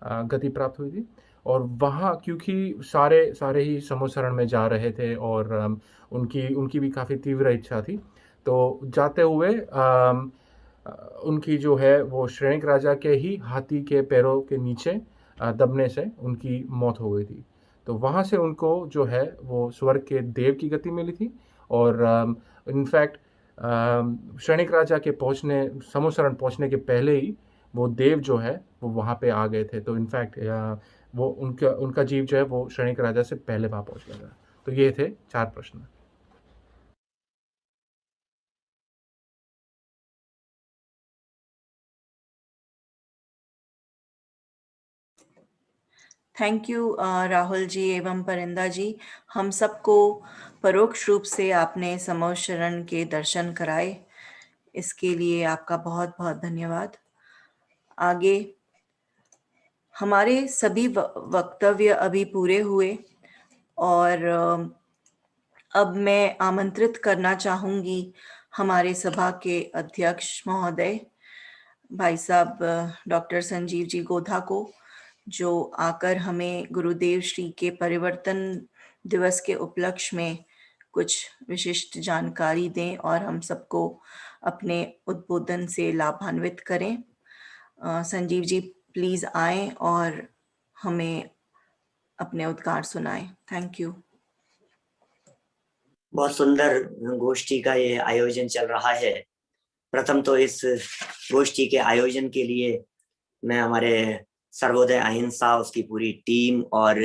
गति प्राप्त हुई थी। और वहाँ क्योंकि सारे ही समूह शरण में जा रहे थे और उनकी भी काफ़ी तीव्र इच्छा थी, तो जाते हुए उनकी जो है वो श्रेणिक राजा के ही हाथी के पैरों के नीचे दबने से उनकी मौत हो गई थी। तो वहाँ से उनको जो है वो स्वर्ग के देव की गति मिली थी और इनफैक्ट श्रेणिक राजा के समूह शरण पहुँचने के पहले ही वो देव जो है वो वहाँ पे आ गए थे। तो इनफैक्ट वो उनका जीव जो है वो श्रेणिक राजा से पहले वहाँ पहुँच गया था। तो ये थे 4 प्रश्न। थैंक यू राहुल जी एवं परिंदा जी। हम सबको परोक्ष रूप से आपने समूह शरण के दर्शन कराए, इसके लिए आपका बहुत बहुत धन्यवाद। आगे हमारे सभी वक्तव्य अभी पूरे हुए और अब मैं आमंत्रित करना चाहूँगी हमारे सभा के अध्यक्ष महोदय भाई साहब डॉक्टर संजीव जी गोधा को, जो आकर हमें गुरुदेव श्री के परिवर्तन दिवस के उपलक्ष्य में कुछ विशिष्ट जानकारी दें और हम सबको अपने उद्बोधन से लाभान्वित करें। संजीव जी प्लीज आएं और हमें अपने उद्गार सुनाए। Thank you. बहुत सुंदर गोष्ठी का ये आयोजन चल रहा है। प्रथम तो इस गोष्ठी के आयोजन के लिए मैं हमारे सर्वोदय अहिंसा उसकी पूरी टीम और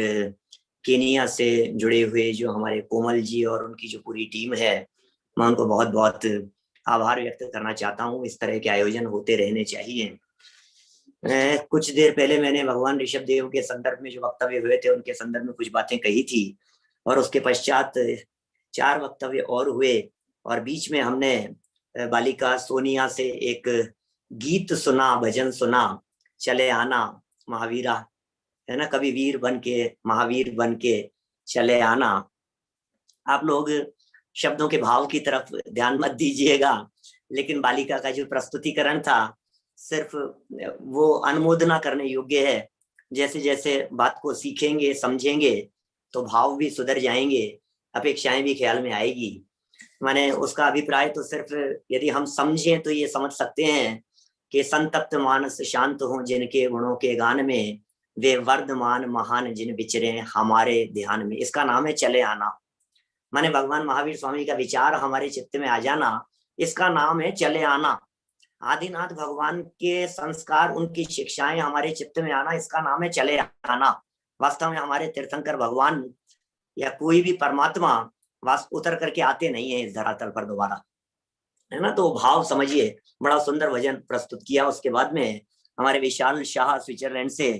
केनिया से जुड़े हुए जो हमारे कोमल जी और उनकी जो पूरी टीम है, मैं उनको बहुत बहुत आभार व्यक्त करना चाहता हूँ। इस तरह के आयोजन होते रहने चाहिए। कुछ देर पहले मैंने भगवान ऋषभ देव के संदर्भ में जो वक्तव्य हुए थे उनके संदर्भ में कुछ बातें कही थी, और उसके पश्चात 4 वक्तव्य और हुए, और बीच में हमने बालिका सोनिया से एक गीत सुना, भजन सुना, चले आना महावीरा, है ना, कभी वीर बन के महावीर बन के चले आना। आप लोग शब्दों के भाव की तरफ ध्यान मत दीजिएगा, लेकिन बालिका का जो प्रस्तुतिकरण था सिर्फ वो अनुमोदना करने योग्य है। जैसे जैसे बात को सीखेंगे समझेंगे तो भाव भी सुधर जाएंगे, अपेक्षाएं भी ख्याल में आएगी। मैंने उसका अभिप्राय तो सिर्फ यदि हम समझें तो ये समझ सकते हैं कि संतप्त मानस शांत हो जिनके गुणों के गान में, वे वर्धमान महान जिन विचरे हमारे ध्यान में। इसका नाम है चले आना। माने भगवान महावीर स्वामी का विचार हमारे चित्त में आ जाना, इसका नाम है चले आना। आदिनाथ भगवान के संस्कार, उनकी शिक्षाएं हमारे चित्त में आना, इसका नाम है चले आना। वास्तव में हमारे तीर्थंकर भगवान या कोई भी परमात्मा उतर करके आते नहीं है इस धरातल पर दोबारा, है ना। तो भाव समझिए। बड़ा सुंदर भजन प्रस्तुत किया। उसके बाद में हमारे विशाल शाह स्विट्जरलैंड से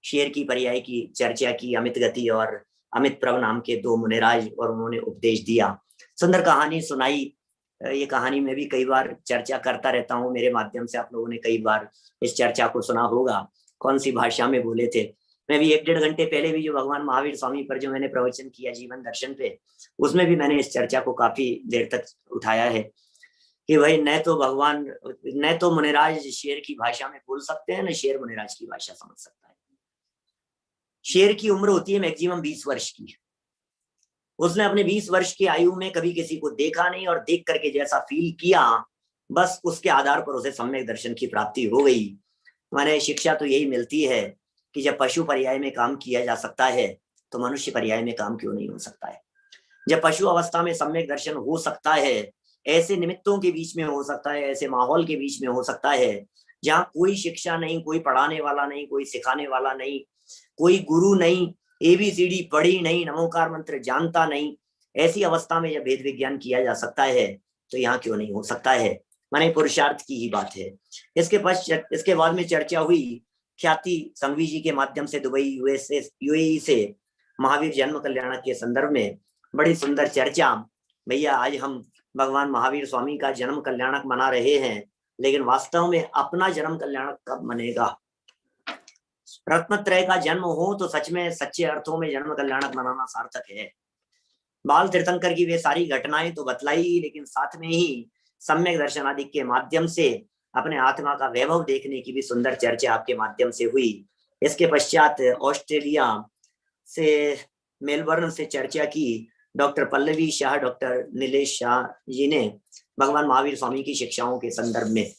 शेर की पर्याय की चर्चा की, अमित गति और अमित प्रभ नाम के 2 मुनिराज, और उन्होंने उपदेश दिया, सुंदर कहानी सुनाई। ये कहानी में भी कई बार चर्चा करता रहता हूँ, मेरे माध्यम से आप लोगों ने कई बार इस चर्चा को सुना होगा। कौन सी भाषा में बोले थे, मैं भी 1-1.5 घंटे पहले भी जो भगवान महावीर स्वामी पर जो मैंने प्रवचन किया जीवन दर्शन पे, उसमें भी मैंने इस चर्चा को काफी देर तक उठाया है कि भाई न तो मुनिराज शेर की भाषा में बोल सकते हैं, न शेर मुनिराज की भाषा समझ सकता है। शेर की उम्र होती है मैक्सिमम 20 वर्ष की। उसने अपने 20 वर्ष की आयु में कभी किसी को देखा नहीं, और देख करके जैसा फील किया, बस उसके आधार पर उसे सम्यक दर्शन की प्राप्ति हो गई। माने शिक्षा तो यही मिलती है कि जब पशु पर्याय में काम किया जा सकता है तो मनुष्य पर्याय में काम क्यों नहीं हो सकता है। जब पशु अवस्था में सम्यक दर्शन हो सकता है, ऐसे निमित्तों के बीच में हो सकता है, ऐसे माहौल के बीच में हो सकता है जहाँ कोई शिक्षा नहीं, कोई पढ़ाने वाला नहीं, कोई सिखाने वाला नहीं, कोई गुरु नहीं, ABCD पढ़ी नहीं, नमोकार मंत्र जानता नहीं, ऐसी अवस्था में जब भेद विज्ञान किया जा सकता है तो यहाँ क्यों नहीं हो सकता है। माने पुरुषार्थ की ही बात है। इसके बाद में चर्चा हुई ख्याति संघवी जी के माध्यम से दुबई UAE से महावीर जन्म कल्याणक के संदर्भ में बड़ी सुंदर चर्चा। भैया आज हम भगवान महावीर स्वामी का जन्म कल्याणक मना रहे हैं, लेकिन वास्तव में अपना जन्म कल्याणक कब मनेगा। रत्नत्रय का जन्म हो तो सच में सच्चे अर्थों में जन्म कल्याणक मनाना सार्थक है। बाल तीर्थंकर की वे सारी घटनाएं तो बतलाई, लेकिन साथ में ही सम्यक दर्शन आदि के माध्यम से अपने आत्मा का वैभव देखने की भी सुंदर चर्चा आपके माध्यम से हुई। इसके पश्चात ऑस्ट्रेलिया से मेलबर्न से चर्चा की डॉक्टर पल्लवी शाह, डॉक्टर नीलेश शाह जी ने भगवान महावीर स्वामी की शिक्षाओं के संदर्भ में।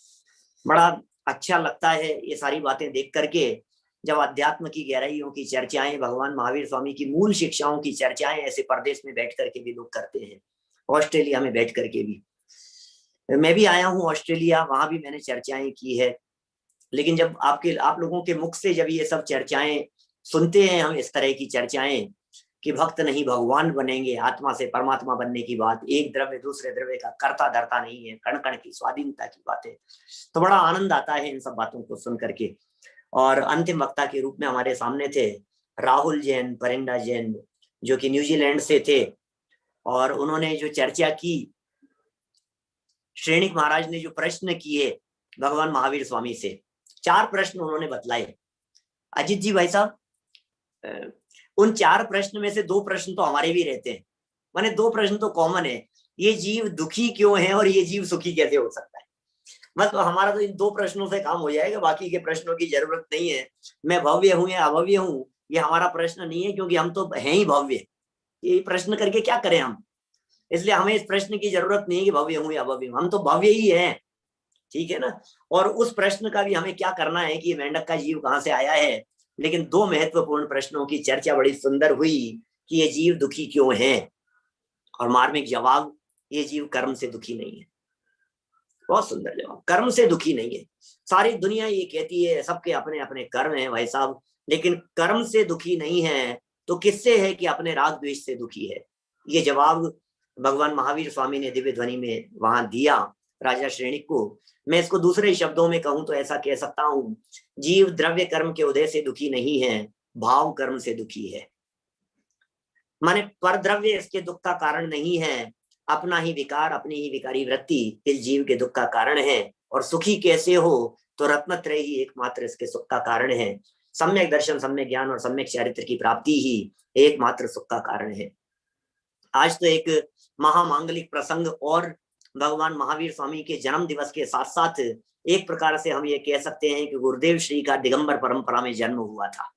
बड़ा अच्छा लगता है ये सारी बातें देख करके, जब अध्यात्म की गहराइयों की चर्चाएं, भगवान महावीर स्वामी की मूल शिक्षाओं की चर्चाएं ऐसे परदेश में बैठ करके भी लोग करते हैं, ऑस्ट्रेलिया में बैठ करके भी। मैं भी आया हूँ ऑस्ट्रेलिया, वहां भी मैंने चर्चाएं की है। लेकिन जब आप लोगों के मुख से जब ये सब चर्चाएं सुनते हैं, हम इस तरह की चर्चाएं कि भक्त नहीं भगवान बनेंगे, आत्मा से परमात्मा बनने की बात, एक द्रव्य दूसरे द्रव्य का कर्ता धर्ता नहीं है, कण कण की स्वाधीनता की बातें, तो बड़ा आनंद आता है इन सब बातों को सुन करके। और अंतिम वक्ता के रूप में हमारे सामने थे राहुल जैन, परिंदा जैन, जो कि न्यूजीलैंड से थे, और उन्होंने जो चर्चा की, श्रेणिक महाराज ने जो प्रश्न किए भगवान महावीर स्वामी से, 4 प्रश्न उन्होंने बतलाए। अजित जी भाई साहब, उन 4 प्रश्न में से 2 प्रश्न तो हमारे भी रहते हैं, माने 2 प्रश्न तो कॉमन है, ये जीव दुखी क्यों है और ये जीव सुखी कैसे हो सकता है। मतलब हमारा तो इन 2 प्रश्नों से काम हो जाएगा, बाकी के प्रश्नों की जरूरत नहीं है। मैं भव्य हूं या अभव्य हूं, ये हमारा प्रश्न नहीं है, क्योंकि हम तो हैं ही भव्य। ये प्रश्न करके क्या करें हम, इसलिए हमें इस प्रश्न की जरूरत नहीं है कि भव्य हूं या अभव्य हूं, हम तो भव्य ही हैं, ठीक है ना। और उस प्रश्न का भी हमें क्या करना है कि मेंढक का जीव कहाँ से आया है, लेकिन दो महत्वपूर्ण प्रश्नों की चर्चा बड़ी सुंदर हुई कि ये जीव दुखी क्यों हैं, और मार्मिक जवाब, ये जीव कर्म से दुखी नहीं है। बहुत सुंदर जवाब, कर्म से दुखी नहीं है। सारी दुनिया ये कहती है सबके अपने अपने कर्म हैं भाई साहब, लेकिन कर्म से दुखी नहीं है तो किससे है कि अपने राग द्वेष से दुखी है। ये जवाब भगवान महावीर स्वामी ने दिव्य ध्वनि में वहां दिया राजा श्रेणिक को। मैं इसको दूसरे शब्दों में कहूं तो ऐसा कह सकता हूं, जीव द्रव्य कर्म के उदय से दुखी नहीं है, भाव कर्म से दुखी है। माने पर द्रव्य इसके दुख का कारण नहीं है, अपना ही विकार, अपनी ही विकारी वृत्ति इस जीव के दुख का कारण है। और सुखी कैसे हो तो रत्नत्रय ही एकमात्र इसके सुख का कारण है। सम्यक दर्शन, सम्यक ज्ञान और सम्यक चारित्र की प्राप्ति ही एकमात्र सुख का कारण है। आज तो एक महामांगलिक प्रसंग और भगवान महावीर स्वामी के जन्म दिवस के साथ साथ एक प्रकार से हम ये कह सकते हैं कि गुरुदेव श्री का दिगंबर परंपरा में जन्म हुआ था।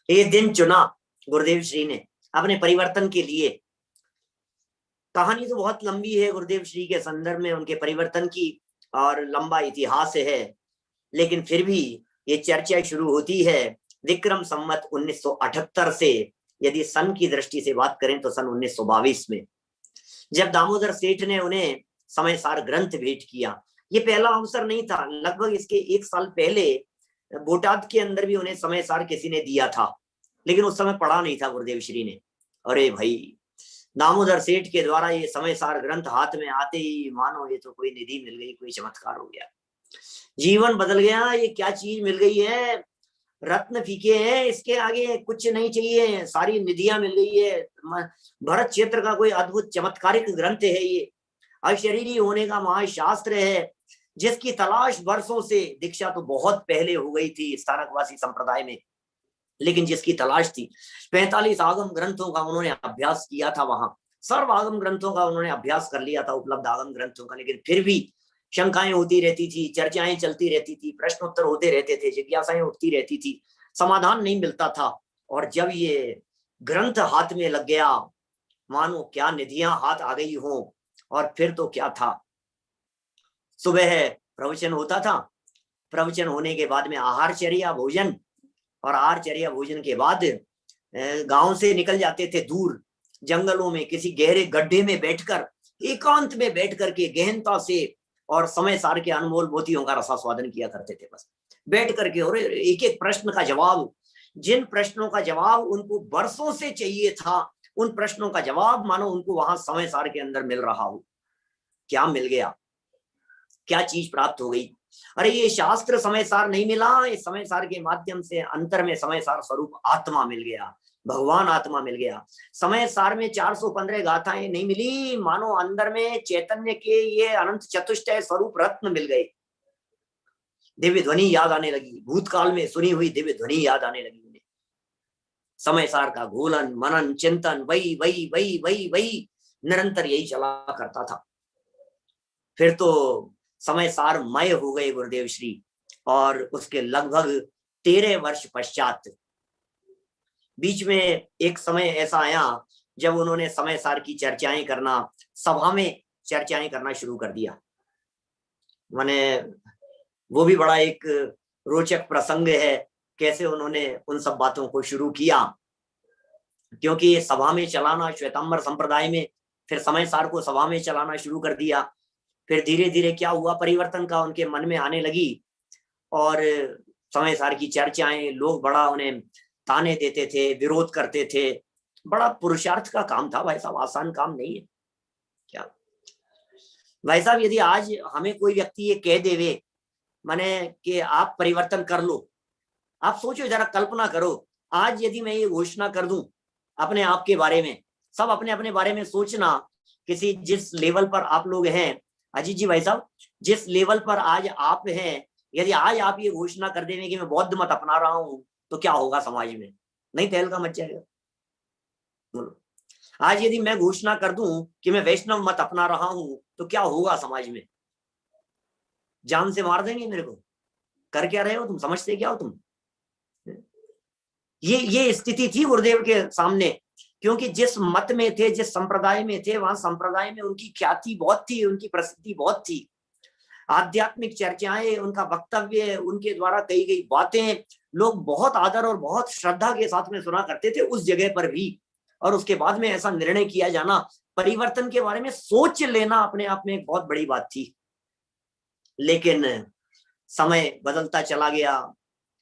ये दिन चुना गुरुदेव श्री ने अपने परिवर्तन के लिए। कहानी तो बहुत लंबी है गुरुदेव श्री के संदर्भ में, उनके परिवर्तन की, और लंबा इतिहास है, लेकिन फिर भी ये चर्चा शुरू होती है विक्रम संवत 1978 से। यदि सन की दृष्टि से बात करें तो सन 1922 में, जब दामोदर सेठ ने उन्हें समयसार ग्रंथ भेंट किया। ये पहला अवसर नहीं था, लगभग इसके 1 साल पहले बोटाद के अंदर भी उन्हें समयसार किसी ने दिया था, लेकिन उस समय पढ़ा नहीं था गुरुदेव श्री ने। अरे भाई, दामोदर सेठ के द्वारा ये समयसार ग्रंथ हाथ में आते ही मानो ये तो कोई निधि मिल गई, कोई चमत्कार हो गया, जीवन बदल गया। ये क्या चीज मिल गई है, रत्न फीके हैं, इसके आगे कुछ नहीं चाहिए, सारी निधियां मिल गई है। भरत क्षेत्र का कोई अद्भुत चमत्कारिक ग्रंथ है ये, अशरीरी होने का महाशास्त्र है, जिसकी तलाश वर्षों से, दीक्षा तो बहुत पहले हो गई थी स्थानकवासी संप्रदाय में, लेकिन जिसकी तलाश थी। 45 आगम ग्रंथों का उन्होंने अभ्यास किया था वहां, सर्व आगम ग्रंथों का उन्होंने अभ्यास कर लिया था, उपलब्ध आगम ग्रंथों का, लेकिन फिर भी शंकाएं होती रहती थी, चर्चाएं चलती रहती थी, प्रश्नोत्तर होते रहते थे, जिज्ञासाएं उठती रहती थी, समाधान नहीं मिलता था। और जब ये ग्रंथ हाथ में लग गया, मानो क्या निधियां हाथ आ गई हो। और फिर तो क्या था, सुबह प्रवचन होता था, प्रवचन होने के बाद में आहारचर्या भोजन, और आहारचर्या भोजन के बाद गांव से निकल जाते थे दूर जंगलों में, किसी गहरे गड्ढे में बैठकर, एकांत में बैठ करके गहनता से और समय सार के अनमोल मोतियों का रसास्वादन किया करते थे। बस बैठ करके, और एक एक प्रश्न का जवाब, जिन प्रश्नों का जवाब उनको वर्षों से चाहिए था, उन प्रश्नों का जवाब मानो उनको वहां समय सार के अंदर मिल रहा हो। क्या मिल गया, क्या चीज प्राप्त हो गई? अरे ये शास्त्र समय सार नहीं मिला, इस समय सार के माध्यम से अंतर में समय सार स्वरूप आत्मा मिल गया, भगवान आत्मा मिल गया। समय सार में 415 गाथाएं नहीं मिली, मानो अंदर में चैतन्य के ये अनंत चतुष्टय स्वरूप रत्न मिल गए। दिव्य ध्वनि याद आने लगी, भूतकाल में सुनी हुई दिव्य ध्वनि याद आने लगी उन्हें। समय सार का घोलन, मनन, चिंतन, वही वही वही वही वही निरंतर यही चला करता था। फिर तो समय सार मय हो गए गुरुदेव श्री, और उसके लगभग 13 वर्ष पश्चात बीच में एक समय ऐसा आया जब उन्होंने समय सार की चर्चाएं करना, सभा में चर्चाएं करना शुरू कर दिया। माने वो भी बड़ा एक रोचक प्रसंग है, कैसे उन्होंने उन सब बातों को शुरू किया, क्योंकि सभा में चलाना श्वेतांबर संप्रदाय में, फिर समय सार को सभा में चलाना शुरू कर दिया। फिर धीरे धीरे क्या हुआ, परिवर्तन का उनके मन में आने लगी, और समय सार की चर्चाएं, लोग बड़ा उन्हें ताने देते थे, विरोध करते थे। बड़ा पुरुषार्थ का काम था भाई साहब, आसान काम नहीं है। क्या भाई साहब, यदि आज हमें कोई व्यक्ति ये कह देवे माने कि आप परिवर्तन कर लो, आप सोचो जरा, कल्पना करो, आज यदि मैं ये घोषणा कर दूं अपने आप के बारे में, सब अपने अपने बारे में सोचना, किसी जिस लेवल पर आप लोग हैं, अजीत जी भाई साहब, जिस लेवल पर आज आप हैं, यदि आज आप ये घोषणा कर देंगे कि मैं बौद्ध मत अपना रहा हूं, तो क्या होगा समाज में? नहीं तहलका मच जाएगा। बोलो, आज यदि मैं घोषणा कर दूं कि मैं वैष्णव मत अपना रहा हूं, तो क्या होगा समाज में? जान से मार देंगे मेरे को। कर क्या रहे हो तुम, समझते क्या हो तुम? ये स्थिति थी गुरुदेव के सामने, क्योंकि जिस मत में थे, जिस संप्रदाय में थे, वहां संप्रदाय में उनकी ख्याति बहुत थी, उनकी प्रसिद्धि बहुत थी। आध्यात्मिक चर्चाएं, उनका वक्तव्य, उनके द्वारा कही गई बातें लोग बहुत आदर और बहुत श्रद्धा के साथ में सुना करते थे उस जगह पर भी। और उसके बाद में ऐसा निर्णय किया जाना, परिवर्तन के बारे में सोच लेना अपने आप में एक बहुत बड़ी बात थी। लेकिन समय बदलता चला गया,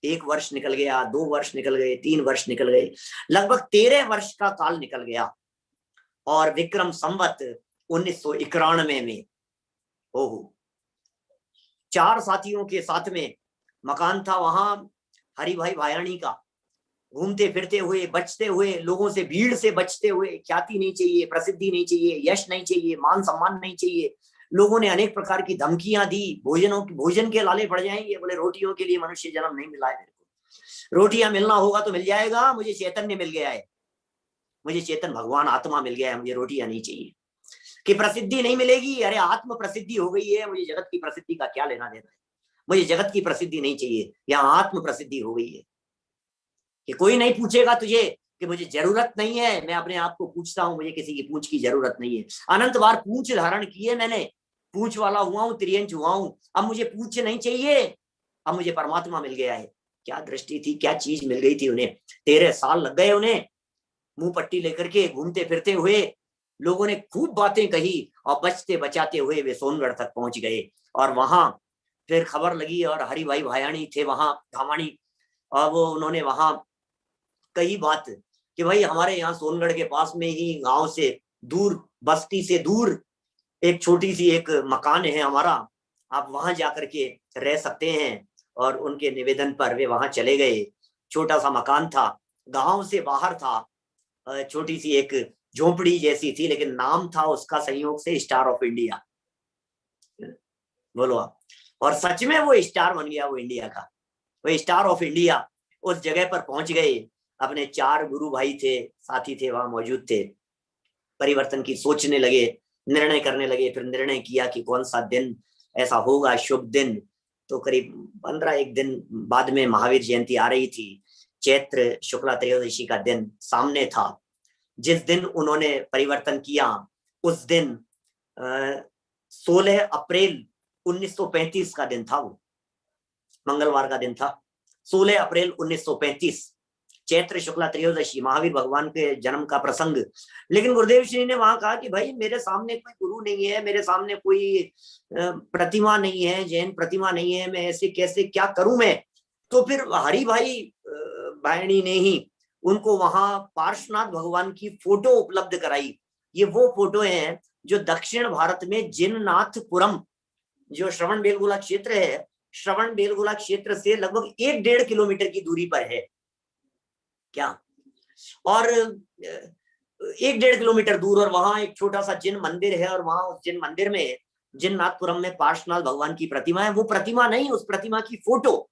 1 वर्ष निकल गया, 2 वर्ष निकल गए, 3 वर्ष निकल गए, लगभग 13 वर्ष का काल निकल गया। और विक्रम संवत 1991 में ओहो 4 साथियों के साथ में मकान था वहां हरि भाई भायाणी का, घूमते फिरते हुए, बचते हुए, लोगों से, भीड़ से बचते हुए। ख्याति नहीं चाहिए, प्रसिद्धि नहीं चाहिए, यश नहीं चाहिए, मान सम्मान नहीं चाहिए। लोगों ने अनेक प्रकार की धमकियां दी, भोजन के लाले पड़ जाएंगे, बोले रोटियों के लिए मनुष्य जन्म नहीं मिला है मेरे को, रोटियां मिलना होगा तो मिल जाएगा, मुझे चैतन्य मिल गया है, मुझे चेतन भगवान आत्मा मिल गया है, मुझे रोटियां नहीं चाहिए। कि प्रसिद्धि नहीं मिलेगी, अरे आत्म प्रसिद्धि हो गई है, मुझे जगत की प्रसिद्धि का क्या लेना देना है, मुझे जगत की प्रसिद्धि नहीं चाहिए, यहाँ आत्म प्रसिद्धि हो गई है। कि कोई नहीं पूछेगा तुझे कि मुझे जरूरत नहीं है, मैं अपने आप को पूछता हूं, मुझे किसी की पूछ की जरूरत नहीं है। अनंत बार पूछ धारण की है मैंने, पूछ वाला हुआ हूं, त्रियंच हुआ हूं, अब मुझे पूछ नहीं चाहिए, अब मुझे परमात्मा मिल गया है। क्या दृष्टि थी, क्या चीज मिल गई थी उन्हें। 13 साल लग गए उन्हें मुंह पट्टी लेकर के घूमते फिरते हुए। लोगों ने खूब बातें कही और बचते बचाते हुए वे सोनगढ़ तक पहुंच गए। और वहां फिर खबर लगी और हरि भाई भायाणी थे वहां, धामाणी, और वो उन्होंने वहां कही बात कि भाई हमारे यहाँ सोनगढ़ के पास में ही गांव से दूर, बस्ती से दूर एक छोटी सी एक मकान है हमारा, आप वहां जाकर के रह सकते हैं। और उनके निवेदन पर वे वहां चले गए। छोटा सा मकान था, गांव से बाहर था, छोटी सी एक झोपड़ी जैसी थी, लेकिन नाम था उसका संयोग से स्टार ऑफ इंडिया। बोलो आप। और सच में वो स्टार बन गया, वो इंडिया का, वो स्टार ऑफ इंडिया। उस जगह पर पहुंच गए, अपने 4 गुरु भाई थे, साथी थे वहां मौजूद थे। परिवर्तन की सोचने लगे, निर्णय करने लगे। फिर निर्णय किया कि कौन सा दिन ऐसा होगा शुभ दिन। तो करीब 15 दिन बाद में महावीर जयंती आ रही थी। चैत्र शुक्ला त्रयोदशी का दिन सामने था। जिस दिन उन्होंने परिवर्तन किया उस दिन 16 अप्रैल 1935 का दिन था, वो मंगलवार का दिन था। 16 अप्रैल 1935 चैत्र शुक्ला त्रयोदशी, महावीर भगवान के जन्म का प्रसंग। लेकिन गुरुदेव श्री ने वहां कहा कि भाई मेरे सामने कोई गुरु नहीं है, मेरे सामने कोई प्रतिमा नहीं है, जैन प्रतिमा नहीं है, मैं ऐसे कैसे क्या करूं मैं। तो फिर हरि भाई भायाणी ने ही उनको वहां पार्श्वनाथ भगवान की फोटो उपलब्ध कराई। ये वो फोटो है जो दक्षिण भारत में जिननाथपुरम, जो श्रवण बेलगोला क्षेत्र है, श्रवण बेलगोला क्षेत्र से लगभग 1-1.5 किलोमीटर की दूरी पर है क्या, और 1-1.5 किलोमीटर दूर। और वहां एक छोटा सा जिन मंदिर है, और वहां उस जिन मंदिर में, जिननाथपुरम में पार्श्वनाथ भगवान की प्रतिमा है। वो प्रतिमा नहीं, उस प्रतिमा की फोटो।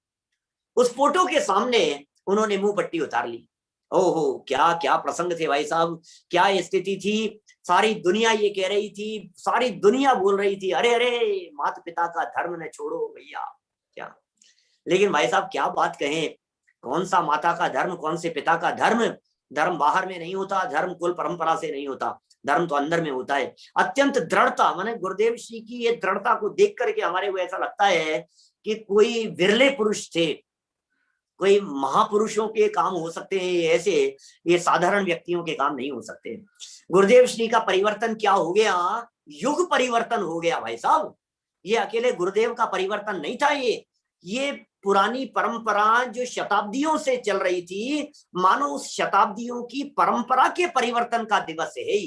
उस फोटो के सामने उन्होंने मुंह पट्टी उतार ली। ओहो, क्या क्या प्रसंग थे भाई साहब, क्या स्थिति थी। सारी दुनिया ये कह रही थी, सारी दुनिया बोल रही थी, अरे अरे माता पिता का धर्म न छोड़ो भैया, क्या। लेकिन भाई साहब क्या बात कहें, कौन सा माता का धर्म, कौन से पिता का धर्म। धर्म बाहर में नहीं होता, धर्म कुल परंपरा से नहीं होता, धर्म तो अंदर में होता है। अत्यंत दृढ़ता, माने गुरुदेव श्री की ये दृढ़ता को देख करके हमारे को ऐसा लगता है कि कोई विरले पुरुष थे, कोई महापुरुषों के काम हो सकते हैं ऐसे, ये साधारण व्यक्तियों के काम नहीं हो सकते। गुरुदेव श्री का परिवर्तन क्या हो गया, युग परिवर्तन हो गया भाई साहब। ये अकेले गुरुदेव का परिवर्तन नहीं था, ये पुरानी परंपरा जो शताब्दियों से चल रही थी, मानो उस शताब्दियों की परंपरा के परिवर्तन का दिवस है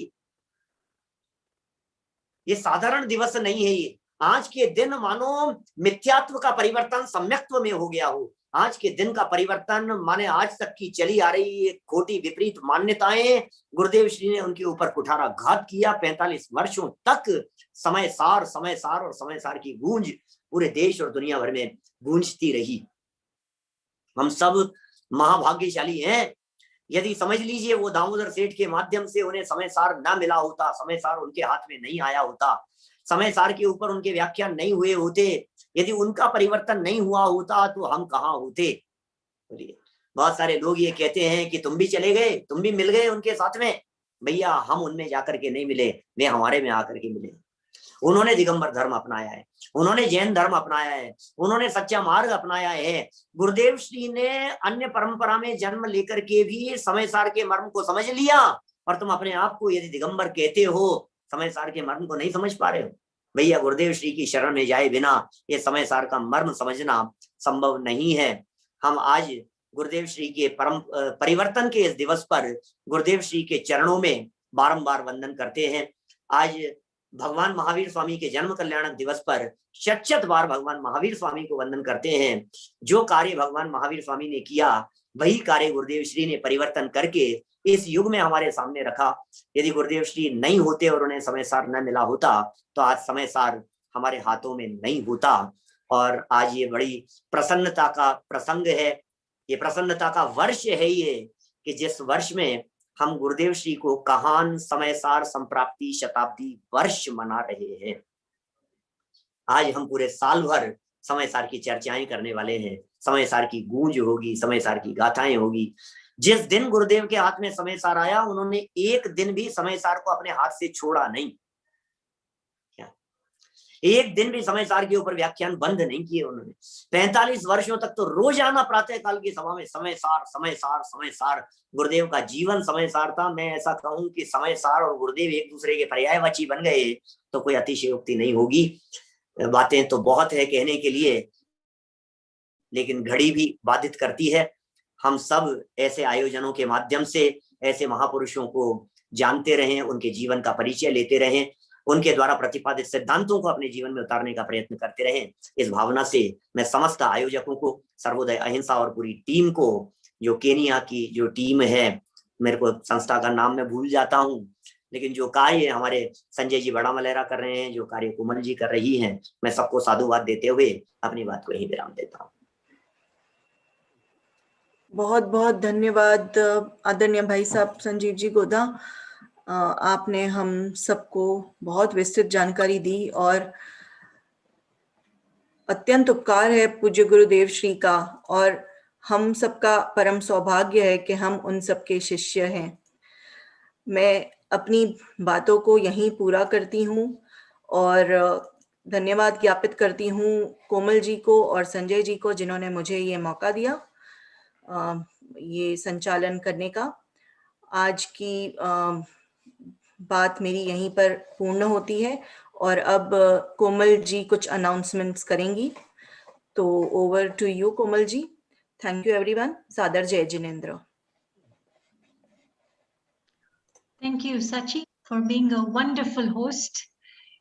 ये साधारण दिवस नहीं है ये। आज के दिन मानो मिथ्यात्व का परिवर्तन सम्यक्त्व में हो गया हो। आज के दिन का परिवर्तन माने आज तक की चली आ रही खोटी विपरीत मान्यताएं, गुरुदेव श्री ने उनके ऊपर कुठाराघात किया। 45 वर्षों तक समय सार और समय सार की गूंज पूरे देश और दुनिया भर में गूंजती रही। हम सब महाभाग्यशाली हैं। यदि समझ लीजिए वो दामोदर सेठ के माध्यम से उन्हें समय सार ना मिला होता, समय सार उनके हाथ में नहीं आया होता, समय सार के ऊपर उनके व्याख्यान नहीं हुए होते, यदि उनका परिवर्तन नहीं हुआ होता तो हम कहाँ होते। बहुत सारे लोग ये कहते हैं कि तुम भी चले गए, तुम भी मिल गए उनके साथ में। भैया हम उनमें जाकर के नहीं मिले, वे हमारे में आकर के मिले। उन्होंने दिगंबर धर्म अपनाया है, उन्होंने जैन धर्म अपनाया है, उन्होंने सच्चा मार्ग अपनाया है। गुरुदेव श्री ने अन्य परंपरा में जन्म लेकर के भी समय सार के मर्म को समझ लिया, और तुम अपने आप को यदि दिगंबर कहते हो, समय सार के मर्म को नहीं समझ पा रहे हो। भैया गुरुदेव श्री की शरण में जाए बिना ये समय सार का मर्म समझना संभव नहीं है। हम आज गुरुदेव श्री के परम परिवर्तन के इस दिवस पर गुरुदेव श्री के चरणों में बारंबार वंदन करते हैं। आज भगवान महावीर स्वामी के जन्म कल्याणक दिवस पर शत बार भगवान महावीर स्वामी को वंदन करते हैं। जो कार्य भगवान महावीर स्वामी ने किया वही कार्य गुरुदेव श्री ने परिवर्तन करके इस युग में हमारे सामने रखा। यदि गुरुदेव श्री नहीं होते और उन्हें समय सार न मिला होता तो आज समय सार हमारे हाथों में नहीं होता। और आज ये बड़ी प्रसन्नता का प्रसंग है, ये प्रसन्नता का वर्ष है ये, कि जिस वर्ष में हम गुरुदेव श्री को कहान समय सार संप्राप्ति शताब्दी वर्ष मना रहे हैं। आज हम पूरे साल भर समय सार की चर्चाएं करने वाले हैं, समय सार की गूंज होगी, समय सार की गाथाएं होगी। जिस दिन गुरुदेव के हाथ में समय सार आया, उन्होंने एक दिन भी समय सार को अपने हाथ से छोड़ा नहीं, एक दिन भी समय सार के ऊपर व्याख्यान बंद नहीं किए उन्होंने। 45 वर्षों तक तो रोजाना प्रातः काल की सभा में समय सार समय सार समय सार। गुरुदेव का जीवन समय सार था। मैं ऐसा कहूं कि समय सार और गुरुदेव एक दूसरे के पर्यायवाची बन गए तो कोई अतिशयोक्ति नहीं होगी। बातें तो बहुत है कहने के लिए, लेकिन घड़ी भी बाधित करती है। हम सब ऐसे आयोजनों के माध्यम से ऐसे महापुरुषों को जानते रहें, उनके जीवन का परिचय लेते रहें, उनके द्वारा प्रतिपादित सिद्धांतों को अपने जीवन में उतारने का प्रयत्न करते रहें। इस भावना से मैं समस्त आयोजकों को, सर्वोदय अहिंसा और पूरी टीम को, जो केनिया की जो टीम है, मेरे को संस्था का नाम मैं भूल जाता हूँ, लेकिन जो कार्य हमारे संजय जी बड़ा मलेरा कर रहे हैं, जो कार्य कोमल जी कर रही हैं, मैं सबको साधुवाद देते हुए अपनी बात को यहीं विराम देता हूँ। बहुत बहुत धन्यवाद आदरणीय भाई साहब संजीव जी गोदा। आपने हम सबको बहुत विस्तृत जानकारी दी और अत्यंत उपकार है पूज्य गुरुदेव श्री का, और हम सबका परम सौभाग्य है कि हम उन सबके शिष्य हैं। मैं अपनी बातों को यहीं पूरा करती हूँ और धन्यवाद ज्ञापित करती हूँ कोमल जी को और संजय जी को, जिन्होंने मुझे ये मौका दिया ये संचालन करने का। आज की बात मेरी यहीं पर पूर्ण होती है और अब कोमल जी कुछ अनाउंसमेंट्स करेंगी। तो over to you Komal ji. Thank you everyone. सादर जय जिनेंद्र। Thank you, Sachi, for being a wonderful host.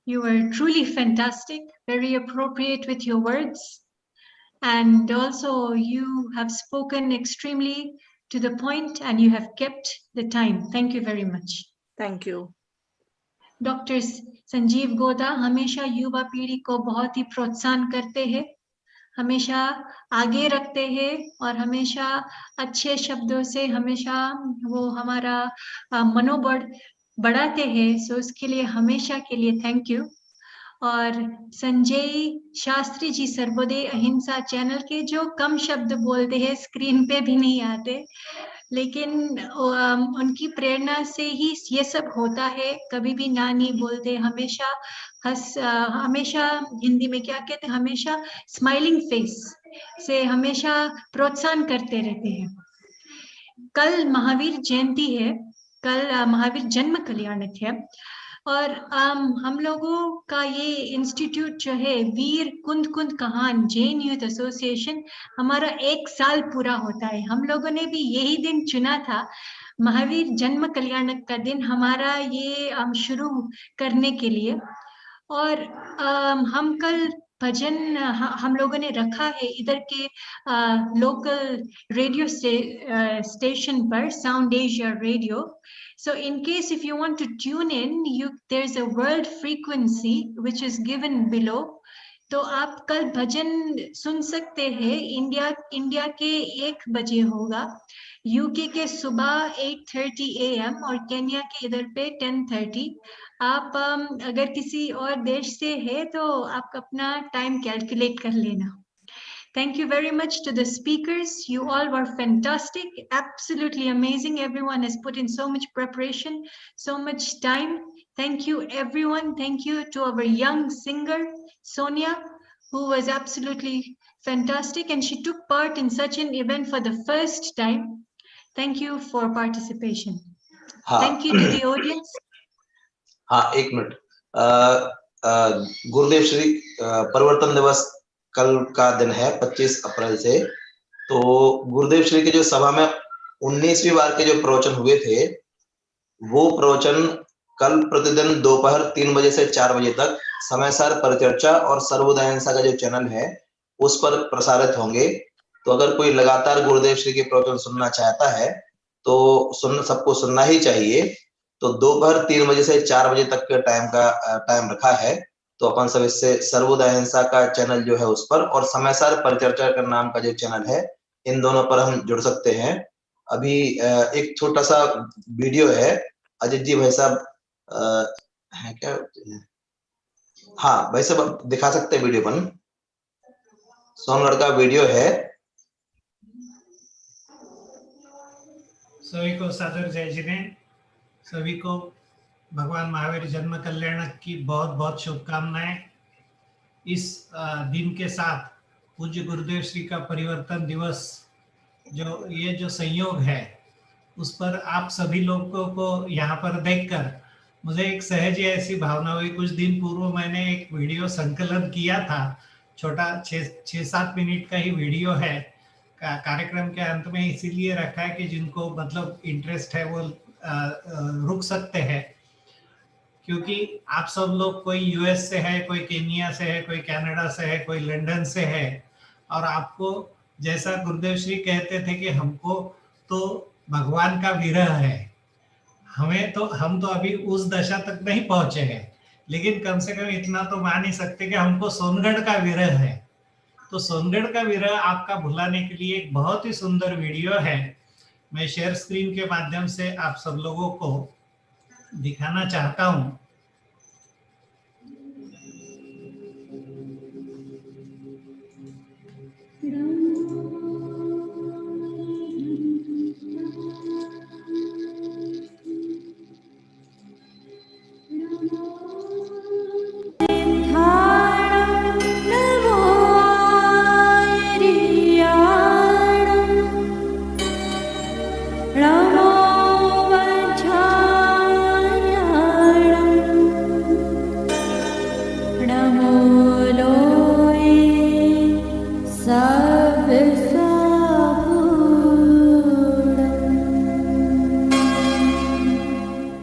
You were truly fantastic, very appropriate with your words. And also you have spoken extremely to the point and you have kept the time. Thank you very much. Thank you. Doctor Sanjeev Goda हमेशा युवा पीढ़ी को बहुत ही प्रोत्साहन करते हैं, हमेशा आगे रखते हैं और हमेशा अच्छे शब्दों से हमेशा वो हमारा मनोबल बढ़ाते हैं। सो उसके लिए हमेशा के लिए थैंक यू। और संजय शास्त्री जी सर्वोदय अहिंसा चैनल के, जो कम शब्द बोलते हैं, स्क्रीन पे भी नहीं आते, लेकिन उनकी प्रेरणा से ही ये सब होता है। कभी भी ना नहीं बोलते, हमेशा हमेशा हिंदी में क्या कहते हैं, हमेशा स्माइलिंग फेस से हमेशा प्रोत्साहन करते रहते हैं। कल महावीर जयंती है, कल महावीर जन्म कल्याणक है और हम लोगों का ये इंस्टीट्यूट जो है वीर कुंद कुंद कहान जैन यूथ एसोसिएशन, हमारा 1 साल पूरा होता है। हम लोगों ने भी यही दिन चुना था, महावीर जन्म कल्याणक का दिन हमारा ये शुरू करने के लिए। और हम कल भजन हम लोगों ने रखा है इधर के लोकल रेडियो स्टेशन पर, sound Asia radio. So in case if you want to tune in, there's a world frequency which is given below. तो आप कल भजन सुन सकते हैं। इंडिया के 1 बजे होगा, यूके के सुबह 8:30 AM और केन्या के इधर पे 10:30। आप अगर किसी और देश से है तो आप अपना टाइम कैलकुलेट कर लेना। Thank you very much to the speakers. You all were fantastic, absolutely amazing. Everyone has put in so much preparation, so much time. Thank you, everyone. Thank you to our young singer, Sonia, who was absolutely fantastic, and she took part in such an event for the first time. Thank you for participation. हाँ Thank you to the audience. हाँ, एक minute. गुरुदेव श्री परिवर्तन दिवस कल का दिन है 25 अप्रैल से। तो गुरुदेव श्री के जो सभा में 19वीं बार के जो प्रवचन हुए थे, वो प्रवचन कल प्रतिदिन दोपहर 3 बजे से 4 बजे तक समयसार परिचर्चा और सर्वोदय अहिंसा का जो चैनल है उस पर प्रसारित होंगे। तो अगर कोई लगातार गुरुदेव श्री के प्रवचन सुनना चाहता है तो सबको सुनना ही चाहिए। तो दोपहर 3 बजे से 4 बजे तक के टाइम रखा है। तो अपन सब इससे सर्वोदय अहिंसा का चैनल जो है उस पर और समयसार परिचर्चा का नाम का जो चैनल है, इन दोनों पर हम जुड़ सकते हैं। अभी एक छोटा सा वीडियो है, अजित जी भाई साहब है क्या? हाँ भाई साहब दिखा सकते हैं वीडियो पर। सोनगढ़ का वीडियो है। सभी को सादर जय जिनेंद्र। सभी को भगवान महावीर जन्म कल्याणक की बहुत बहुत शुभकामनाएं। इस दिन के साथ पूज्य गुरुदेव श्री का परिवर्तन दिवस जो संयोग है, उस पर आप सभी लोगों को यहाँ पर देखकर मुझे एक सहज ऐसी भावना हुई। कुछ दिन पूर्व मैंने एक वीडियो संकलन किया था, छोटा 6-7 मिनट का ही वीडियो है। कार्यक्रम के अंत में इसीलिए रखा है कि जिनको मतलब इंटरेस्ट है वो रुक सकते हैं, क्योंकि आप सब लोग कोई यूएस से है, कोई केनिया से है, कोई कनाडा से है, कोई लंदन से है। और आपको जैसा गुरुदेव श्री कहते थे कि हमको तो भगवान का विरह है, हम तो अभी उस दशा तक नहीं पहुंचे हैं, लेकिन कम से कम इतना तो मान ही सकते कि हमको सोनगढ़ का विरह है। तो सोनगढ़ का विरह आपका भुलाने के लिए एक बहुत ही सुंदर वीडियो है। मैं शेयर स्क्रीन के माध्यम से आप सब लोगों को दिखाना चाहता हूं।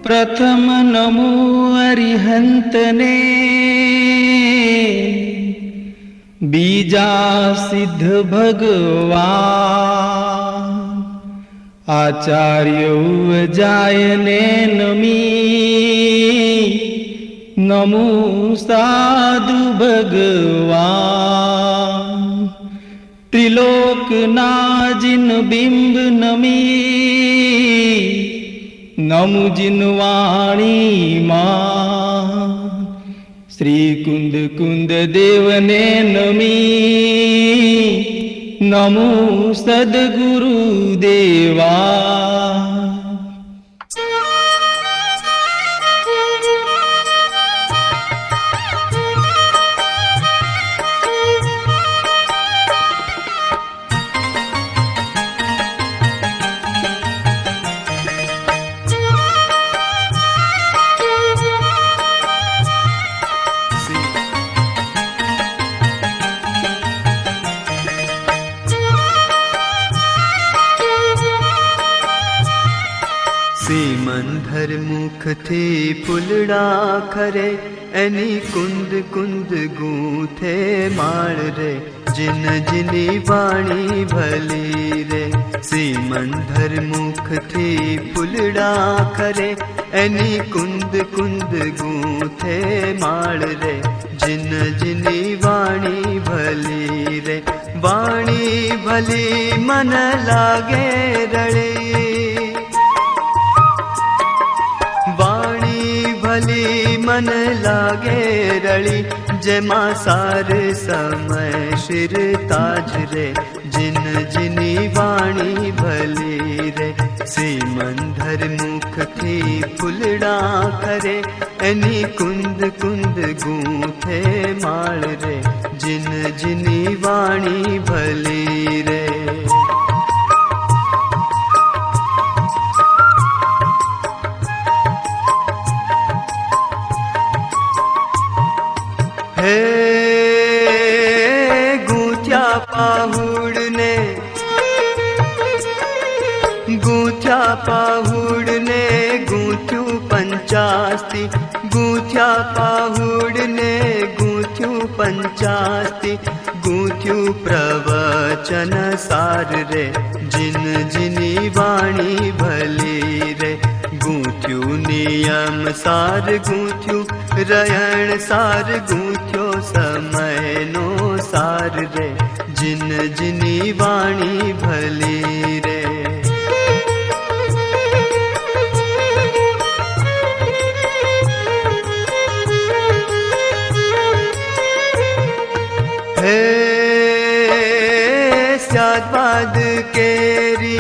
प्रथम नमो अरिहंतने बीजा सिद्ध भगवान आचार्य जायने नमी नमो साधु भगवान त्रिलोक नाजिन बिंब नमी नमु जिनवाणी मां श्री कुंद कुंद देवने नमी नमो सद्गुरु देवा सीमंधर मुख थे फुलड़ा खरे एनी कुंद कुंद गूंथे माल रे जिन जिनी वाणी भली रे सीमंधर मुख थे फुलड़ा खरे एनी कुंद कुंद गूंथे माल रे जिन जिनी वाणी भली रे वाणी भली मन लागे रड़े वाणी भली मन लागे रड़ी जमा सार समय सिर ताज रे जिन जिनी वाणी भली रे सीमंधर मुख थी फुलड़ा करे एनी कुंद कुंद गूंथे माल रे जिन जिनी वाणी भली रे। हे गूंथ्या पाहुड़ ने गूंथ्या पाहुड़ ने गूंथ्यू पंचास्ति गूंथ्या पाहुड़ ने गूंथ्यू पंचास्ति गूंथ्यू प्रवचन सार रे जिन जिनी वाणी भली रे। गूंथ्यू नियम सार गूंथ्यू रहन सार गूंथ्यो समय नो सार रे जिन जिनी वाणी भली रे। हे स्याद्वाद केरी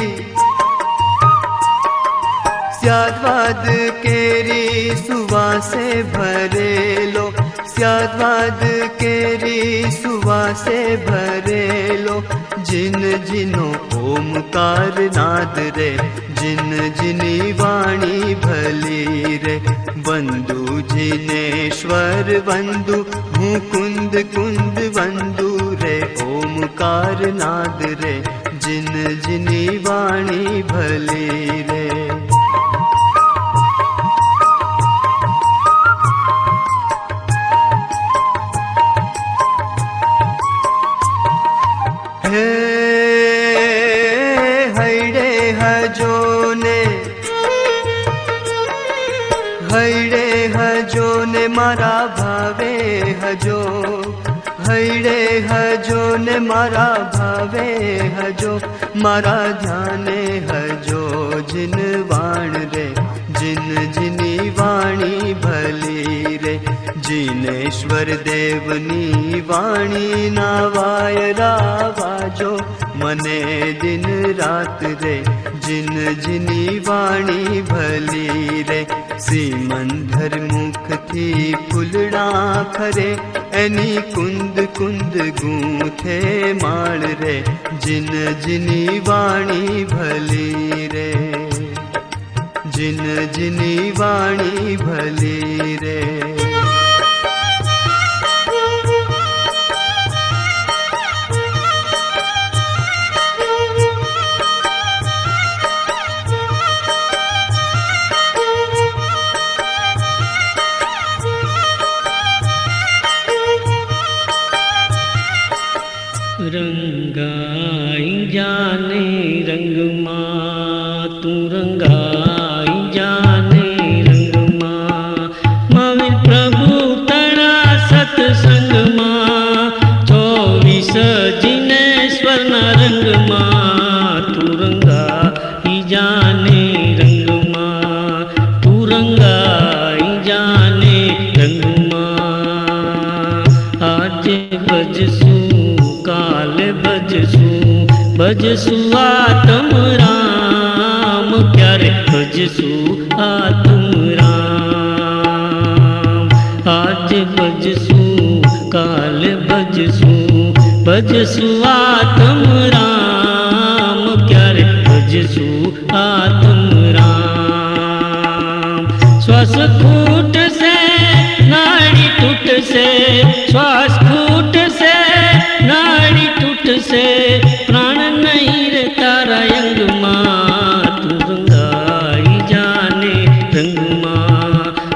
स्याद्वाद केरी सुवासे भरेलो स्याद्वाद केरी सुवासे भरेलो जिन जिनो ओमकार नाद रे जिन जिनी वाणी भली रे। वंदु जिनेश्वर वंदु हूँ कुंद कुंद वंदु रे ओमकार नाद रे जिन जिनी वाणी भली रे। हैड़े हजो ने मारा भावे हजो हैड़े हजो ने मारा भावे हजो मारा ध्याने हजो जिन वाण रे जिन जिनी वाणी भली रे। जिनेश्वर देवनी वाणी नावाय रावाजो मने दिन रात रे जिन जिनी वाणी भली रे। सीमंधर मुख थी फुलड़ा खरे एनी कुंद कुंद गूंथे माल रे जिन जिनी वाणी भली रे जिन जिनी वाणी भली रे। रंगाई जाने रंग माँ तू रंगाई जाने रंग माँ महावीर प्रभु तड़ा सत्संग माँ 24 जिनेश्वर न रंग माँ तू रंगाई जाने रंग माँ तू रंगाई जाने रंग माँ। आज बजसू काल भजसु आत्म राम प्यारे भजसु आत्म राम। आज भजसु काल भजसु आत्म राम प्यारे भजसु आत्म राम। श्वास फूट से नाड़ी टूट से श्वास फूट से नाड़ी टूट से प्राण नहीं रे तारा यंग माँ तू रंगाई जाने रंग माँ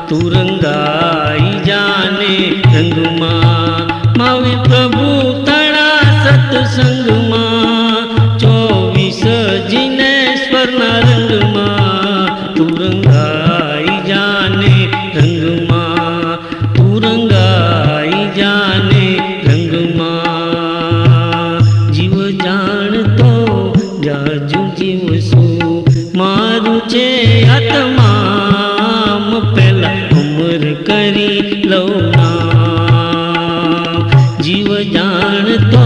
तू रंगाई जाने रंग माँ। महावीर प्रभु तड़ा सत्संग माँ 24 जिनेश्वर न रंग माँ तू रंगाई जाने रंग माँ तू रंगाई जाने रंग माँ। जीव जान तो जाजू जीव सु मारू छे आत्माम पहला उम्र करी लो जीव जान तो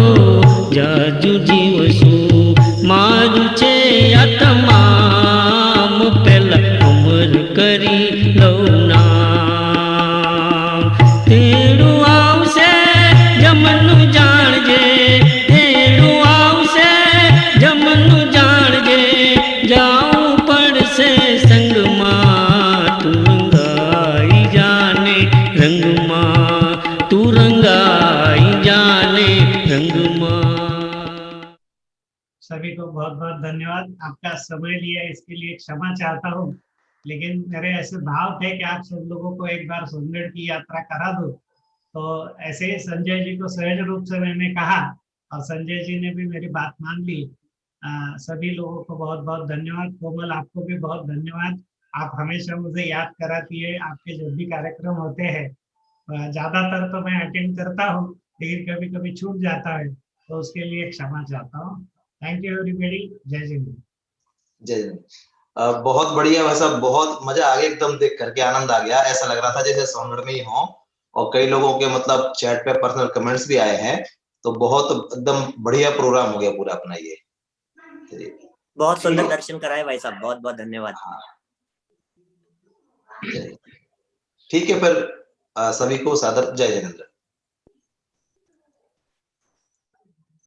जाजू जीव सु मारू छे आत्मा करी लो नाम। तेड़ू आवसे जमनु जाणजे, तेड़ू आवसे जमनु जाणजे, जाऊं पड़ से संग मां तू रंगाई जाने रंग मां, तू रंगाई जाने रंग मां। सभी को बहुत बहुत धन्यवाद। आपका समय लिया इसके लिए क्षमा चाहता हूँ, लेकिन मेरे ऐसे भाव थे कि आप सब लोगों को एक बार सोनगढ़ की यात्रा करा दो। तो ऐसे ही संजय जी को सहज रूप से मैंने कहा और संजय जी ने भी मेरी बात मान ली। सभी लोगों को बहुत बहुत धन्यवाद। कोमल, आपको भी बहुत धन्यवाद। आप हमेशा मुझे याद कराती है। आपके जब भी कार्यक्रम होते हैं, ज्यादातर तो मैं अटेंड करता हूँ, लेकिन कभी कभी छूट जाता है, तो उसके लिए क्षमा चाहता हूँ। Thank you everybody. जय जिंद। जय जिंद। बहुत बढ़िया भाई साहब, बहुत मजा आ गया, एकदम देख करके आनंद आ गया। ऐसा लग रहा था जैसे सोनगढ़ में ही हो। और कई लोगों के मतलब चैट पे पर्सनल कमेंट्स भी आए हैं, तो बहुत एकदम बढ़िया प्रोग्राम हो गया पूरा अपना ये। बहुत सुंदर दर्शन कराए भाई साहब, बहुत बहुत धन्यवाद। ठीक है, फिर सभी को सादर जय जिनेंद्र।